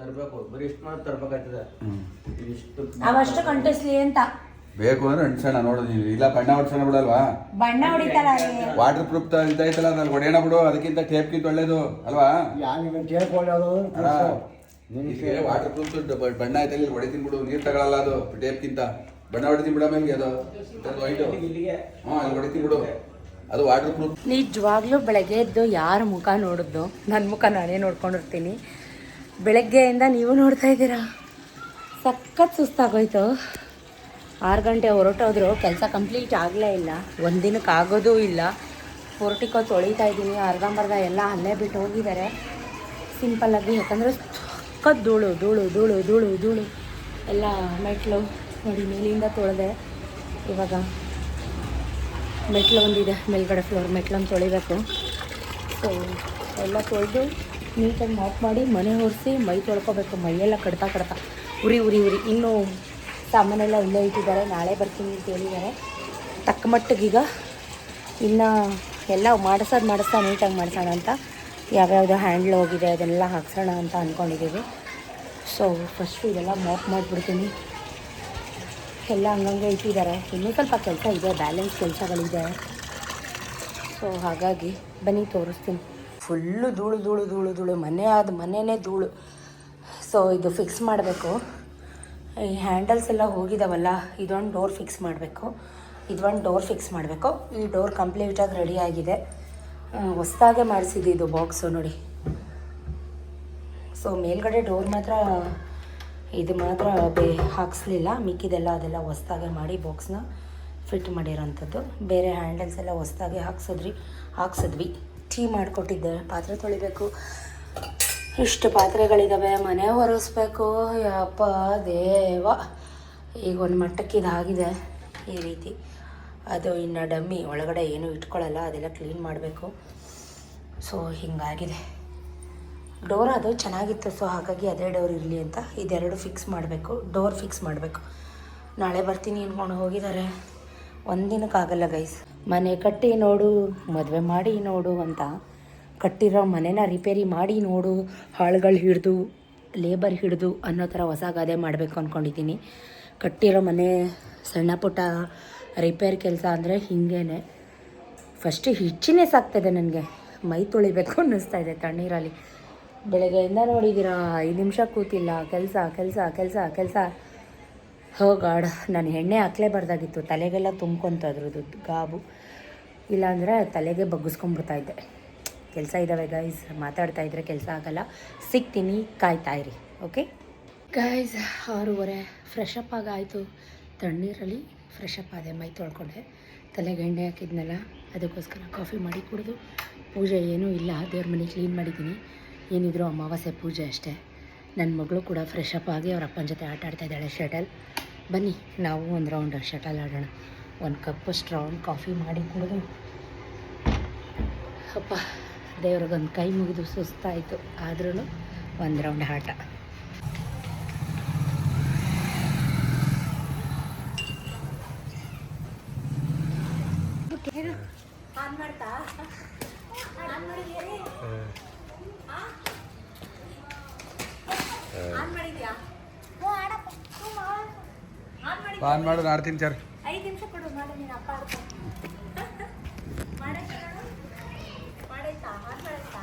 ತರಬೇಕು. ಬರೀ ಇಷ್ಟು ಮಾಡಿ ತರಬೇಕಾಗ್ತದೆ. ಇಷ್ಟು ಅವಷ್ಟು ಕಂಟಿಸ್ಲಿ ಅಂತ ಬೇಕು ಅಂದ್ರೆ ಅಂಟಿಸೋಣ. ನೋಡು ನೀವು, ಇಲ್ಲ ಬಣ್ಣ ಹೊಡ್ಸೋಣ ಬಿಡಲ್ವಾ? ಬಣ್ಣ ಹೊಡಿತಾರ. ವಾಟರ್ ಪ್ರೂಫ್ ಇದೈತಲ್ಲ, ಅದ್ರಲ್ಲಿ ಹೊಡೆಯೋಣ ಬಿಡು. ಅದಕ್ಕಿಂತ ಟೇಪ್ಗಿಂತ ಒಳ್ಳೇದು ಅಲ್ವಾ? ವಾಟರ್ ಪ್ರೂಫ್ ಬಣ್ಣ ಆಯ್ತಲ್ಲ, ಇಲ್ಲಿ ಹೊಡಿತೀನಿ ಬಿಡು. ನೀರು ತಗೊಳಲ್ಲ ಅದು ಟೇಪ್ಗಿಂತ. ಬಣ್ಣ ಹೊಡಿತೀನಿ ಬಿಡ ಮೇಲೆ ಅದು ವೈಟು. ಹಾಂ, ಅಲ್ಲಿ ಹೊಡಿತೀನಿ ಬಿಡು, ಅದು ವಾಟರ್ ಪ್ರೂಫ್. ನಿಜವಾಗ್ಲೂ ಬೆಳಗ್ಗೆ ಎದ್ದು ಯಾರ ಮುಖ ನೋಡಿದ್ದು? ನನ್ನ ಮುಖ ನಾನೇ ನೋಡ್ಕೊಂಡಿರ್ತೀನಿ. ಬೆಳಗ್ಗೆಯಿಂದ ನೀವು ನೋಡ್ತಾ ಇದ್ದೀರಾ. ಸಖತ್ ಸುಸ್ತಾಗೋಯ್ತು. 6 ಗಂಟೆ ಹೊರಟೋದ್ರು, ಕೆಲಸ ಕಂಪ್ಲೀಟ್ ಆಗಲೇ ಇಲ್ಲ. ಒಂದಿನಕ್ಕೆ ಆಗೋದೂ ಇಲ್ಲ. ಪೋರ್ಟಿಕೋ ತೊಳಿತಾ ಇದ್ದೀನಿ, ಅರ್ಧಂಬರ್ಧ ಎಲ್ಲ ಅಲ್ಲೇ ಬಿಟ್ಟು ಹೋಗಿದ್ದಾರೆ ಸಿಂಪಲ್ಲಾಗಿ. ಯಾಕಂದರೆ ಸಖತ್ ಧೂಳು ಧೂಳು ಧೂಳು ಧೂಳು ಧೂಳು ಎಲ್ಲ. ಮೆಟ್ಲು ನೋಡಿ, ಮೇಲಿಂದ ತೊಳೆದೆ. ಇವಾಗ ಮೆಟ್ಲು ಒಂದಿದೆ ಮೇಲ್ಗಡೆ ಫ್ಲೋರ್, ಮೆಟ್ಲನ್ನು ತೊಳಿಬೇಕು. ಸೊ ಎಲ್ಲ ತೊಳೆದು ನೀಟಾಗಿ ಮಾಪ್ ಮಾಡಿ ಮನೆ ಒರೆಸಿ ಮೈ ತೊಳ್ಕೊಬೇಕು. ಮೈಯೆಲ್ಲ ಕಡ್ತಾ ಉರಿ ಉರಿ ಉರಿ. ಇನ್ನೂ ಸಾಮಾನೆಲ್ಲ ಇಲ್ಲೇ ಇಟ್ಟಿದ್ದಾರೆ, ನಾಳೆ ಬರ್ತೀನಿ ಅಂತ ಹೇಳಿದ್ದಾರೆ. ತಕ್ಕ ಮಟ್ಟಿಗೀಗ ಇನ್ನು ಎಲ್ಲ ಮಾಡಿಸ್ತಾ ನೀಟಾಗಿ ಮಾಡಿಸೋಣ ಅಂತ. ಯಾವ್ಯಾವುದು ಹ್ಯಾಂಡ್ಲ್ ಹೋಗಿದೆ ಅದನ್ನೆಲ್ಲ ಹಾಕ್ಸೋಣ ಅಂತ ಅಂದ್ಕೊಂಡಿದ್ದೀವಿ. ಸೊ ಫಸ್ಟು ಇದೆಲ್ಲ ಮಾಪ್ ಮಾಡಿಬಿಡ್ತೀನಿ. ಎಲ್ಲ ಹಂಗಂಗೆ ಇಟ್ಟಿದ್ದಾರೆ. ಇನ್ನೂ ಸ್ವಲ್ಪ ಕೆಲಸ ಇದೆ, ಬ್ಯಾಲೆನ್ಸ್ ಕೆಲಸಗಳಿದೆ. ಸೊ ಹಾಗಾಗಿ ಬನ್ನಿ ತೋರಿಸ್ತೀನಿ. ಫುಲ್ಲು ಧೂಳು ಧೂಳು ಧೂಳು ಧೂಳು, ಮನೆಯೇ ಧೂಳು. ಸೊ ಇದು ಫಿಕ್ಸ್ ಮಾಡಬೇಕು. ಈ ಹ್ಯಾಂಡಲ್ಸ್ ಎಲ್ಲ ಹೋಗಿದ್ದಾವಲ್ಲ, ಇದೊಂದು ಡೋರ್ ಫಿಕ್ಸ್ ಮಾಡಬೇಕು. ಈ ಡೋರ್ ಕಂಪ್ಲೀಟಾಗಿ ರೆಡಿ ಆಗಿದೆ. ಹೊಸ್ದಾಗೆ ಮಾಡಿಸಿದ್ದು ಇದು ಬಾಕ್ಸು ನೋಡಿ. ಸೊ ಮೇಲ್ಗಡೆ ಡೋರ್ ಮಾತ್ರ ಇದು ಮಾತ್ರ ಹಾಕ್ಸ್ಲಿಲ್ಲ, ಮಿಕ್ಕಿದೆಲ್ಲ ಅದೆಲ್ಲ ಹೊಸ್ದಾಗೆ ಮಾಡಿ ಬಾಕ್ಸ್ನ ಫಿಟ್ ಮಾಡಿರೋಂಥದ್ದು. ಬೇರೆ ಹ್ಯಾಂಡಲ್ಸ್ ಎಲ್ಲ ಹೊಸ್ದಾಗೆ ಹಾಕ್ಸಿದ್ವಿ. ಟೀ ಮಾಡಿಕೊಟ್ಟಿದ್ದೆ, ಪಾತ್ರೆ ತೊಳಿಬೇಕು. ಇಷ್ಟು ಪಾತ್ರೆಗಳಿದ್ದಾವೆ, ಮನೆ ಒರೆಸ್ಬೇಕು. ಯಪ್ಪ ದೇವ, ಈಗ ಒಂದು ಮಟ್ಟಕ್ಕೆ ಇದಾಗಿದೆ ಈ ರೀತಿ. ಅದು ಇನ್ನು ಡಮ್ಮಿ ಒಳಗಡೆ ಏನೂ ಇಟ್ಕೊಳ್ಳಲ್ಲ, ಅದೆಲ್ಲ ಕ್ಲೀನ್ ಮಾಡಬೇಕು. ಸೊ ಹೀಗಾಗಿದೆ. ಡೋರ್ ಅದು ಚೆನ್ನಾಗಿತ್ತು, ಸೊ ಹಾಗಾಗಿ ಅದೇ ಡೋರ್ ಇರಲಿ ಅಂತ ಇದೆರಡು ಫಿಕ್ಸ್ ಮಾಡಬೇಕು, ಡೋರ್ ಫಿಕ್ಸ್ ಮಾಡಬೇಕು. ನಾಳೆ ಬರ್ತೀನಿ ಅಂದ್ಕೊಂಡು ಹೋಗಿದ್ದಾರೆ. ಒಂದಿನಕ್ಕಾಗಲ್ಲ ಗೈಸ್. ಮನೆ ಕಟ್ಟಿ ನೋಡು, ಮದುವೆ ಮಾಡಿ ನೋಡು ಅಂತ ಕಟ್ಟಿರೋ ಮನೆನ ರಿಪೇರಿ ಮಾಡಿ ನೋಡು, ಹಾಳುಗಳು ಹಿಡಿದು ಲೇಬರ್ ಹಿಡಿದು ಅನ್ನೋ ಥರ ಹೊಸ ಗಾದೆ ಮಾಡಬೇಕು ಅಂದ್ಕೊಂಡಿದ್ದೀನಿ. ಕಟ್ಟಿರೋ ಮನೆ ಸಣ್ಣ ಪುಟ್ಟ ರಿಪೇರ್ ಕೆಲಸ ಅಂದರೆ ಹಿಂಗೇ. ಫಸ್ಟು ಹಿಚ್ಚಿನೇ ಸಾಕ್ತಾಯಿದೆ ನನಗೆ, ಮೈ ತೊಳಿಬೇಕು ಅನ್ನಿಸ್ತಾ ಇದೆ ತಣ್ಣೀರಲ್ಲಿ. ಬೆಳಗ್ಗೆಯಿಂದ ನೋಡಿದ್ದೀರಾ 5 ನಿಮಿಷ ಕೂತಿಲ್ಲ, ಕೆಲಸ ಹೋ ಗಾಡ್. ನಾನು ಎಣ್ಣೆ ಹಾಕ್ಲೇಬಾರ್ದಾಗಿತ್ತು, ತಲೆಗೆಲ್ಲ ತುಂಬ್ಕೊತದ್ರದ್ದು ಗಾಬು, ಇಲ್ಲಾಂದರೆ ತಲೆಗೆ ಬಗ್ಗಿಸ್ಕೊಂಡ್ಬಿಡ್ತಾಯಿದ್ದೆ. ಕೆಲಸ ಇದ್ದಾವೆ ಗೈಸ್, ಮಾತಾಡ್ತಾಯಿದ್ರೆ ಕೆಲಸ ಆಗಲ್ಲ. ಸಿಗ್ತೀನಿ, ಕಾಯ್ತಾಯಿರಿ. ಓಕೆ ಗೈಸ್, 6:30 ಫ್ರೆಶ್ ಅಪ್ ಆಗಾಯಿತು. ತಣ್ಣೀರಲ್ಲಿ ಫ್ರೆಶ್ ಅಪ್ ಆದೆ, ಮೈ ತೊಳ್ಕೊಂಡೆ, ತಲೆಗೆ ಎಣ್ಣೆ ಹಾಕಿದ್ನಲ್ಲ ಅದಕ್ಕೋಸ್ಕರ ಕಾಫಿ ಮಾಡಿ ಕುಡಿದು. ಪೂಜೆ ಏನೂ ಇಲ್ಲ, ದೇವ್ರ ಮನೆ ಕ್ಲೀನ್ ಮಾಡಿದ್ದೀನಿ. ಏನಿದ್ರು ಅಮಾವಾಸ್ಯೆ ಪೂಜೆ ಅಷ್ಟೇ. ನನ್ನ ಮಗಳು ಕೂಡ ಫ್ರೆಶ್ ಅಪ್ ಆಗಿ ಅವ್ರ ಅಪ್ಪನ ಜೊತೆ ಆಟ ಆಡ್ತಾಯಿದ್ದಾಳೆ ಶಟಲ್. ಬನ್ನಿ ನಾವು ಒಂದು ರೌಂಡ್ ಶಟಲ್ ಆಡೋಣ. 1 ಕಪ್ ಸ್ಟ್ರಾಂಗ್ ಕಾಫಿ ಮಾಡಿ ಕುಡಿದು ಅಪ್ಪ ದೇವ್ರಿಗೊಂದು ಕೈ ಮುಗಿದು ಸುಸ್ತಾಯಿತು. ಆದ್ರೂ ಒಂದು ರೌಂಡ್ ಆಟ. ಆನ್ ಮಾಡು, ಆಡ್ತೀನಿ ಸರ್. 5 ನಿಮಿಷ ಕೊಡು, ಮಾಡು ನೀನು. ಅಪ್ಪ ಆಡ್ತಾನೆ. ಮಾಡಾಯ್ತಾ? ಆನ್ ಮಾಡಾಯ್ತಾ?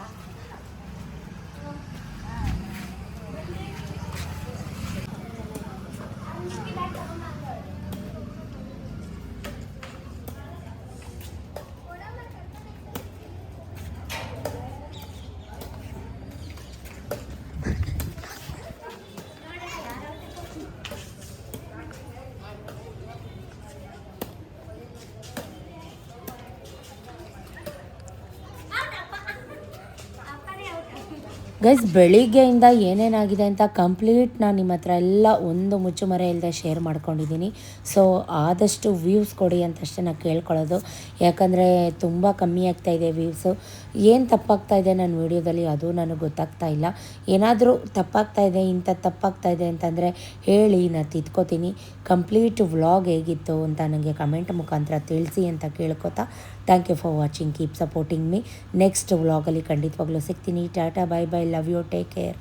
ಗೈಸ್, ಬೆಳಿಗ್ಗೆಯಿಂದ ಏನೇನಾಗಿದೆ ಅಂತ ಕಂಪ್ಲೀಟ್ ನಾನು ನಿಮ್ಮ ಹತ್ರ ಎಲ್ಲ ಒಂದು ಮುಚ್ಚುಮರೆ ಇಲ್ಲದೆ ಶೇರ್ ಮಾಡ್ಕೊಂಡಿದ್ದೀನಿ. ಸೊ ಆದಷ್ಟು ವ್ಯೂಸ್ ಕೊಡಿ ಅಂತಷ್ಟೇ ನಾನು ಕೇಳ್ಕೊಳ್ಳೋದು. ಯಾಕಂದರೆ ತುಂಬ ಕಮ್ಮಿ ಆಗ್ತಾಯಿದೆ ವ್ಯೂಸು. ಏನು ತಪ್ಪಾಗ್ತಾಯಿದೆ ನನ್ನ ವೀಡಿಯೋದಲ್ಲಿ ಅದು ನನಗೆ ಗೊತ್ತಾಗ್ತಾ ಇಲ್ಲ. ಏನಾದರೂ ತಪ್ಪಾಗ್ತಾಯಿದೆ, ಇಂಥದ್ದು ತಪ್ಪಾಗ್ತಾಯಿದೆ ಅಂತಂದರೆ ಹೇಳಿ, ನಾನು ತಿದ್ಕೋತೀನಿ. ಕಂಪ್ಲೀಟ್ ವ್ಲಾಗ್ ಹೇಗಿತ್ತು ಅಂತ ನನಗೆ ಕಮೆಂಟ್ ಮುಖಾಂತರ ತಿಳಿಸಿ ಅಂತ ಕೇಳ್ಕೊತಾ, thank you for watching, keep supporting me. Next ವ್ಲಾಗಲ್ಲಿ ಖಂಡಿತವಾಗ್ಲೂ ಸಿಗ್ತೀನಿ. Tata, bye bye, love you, take care.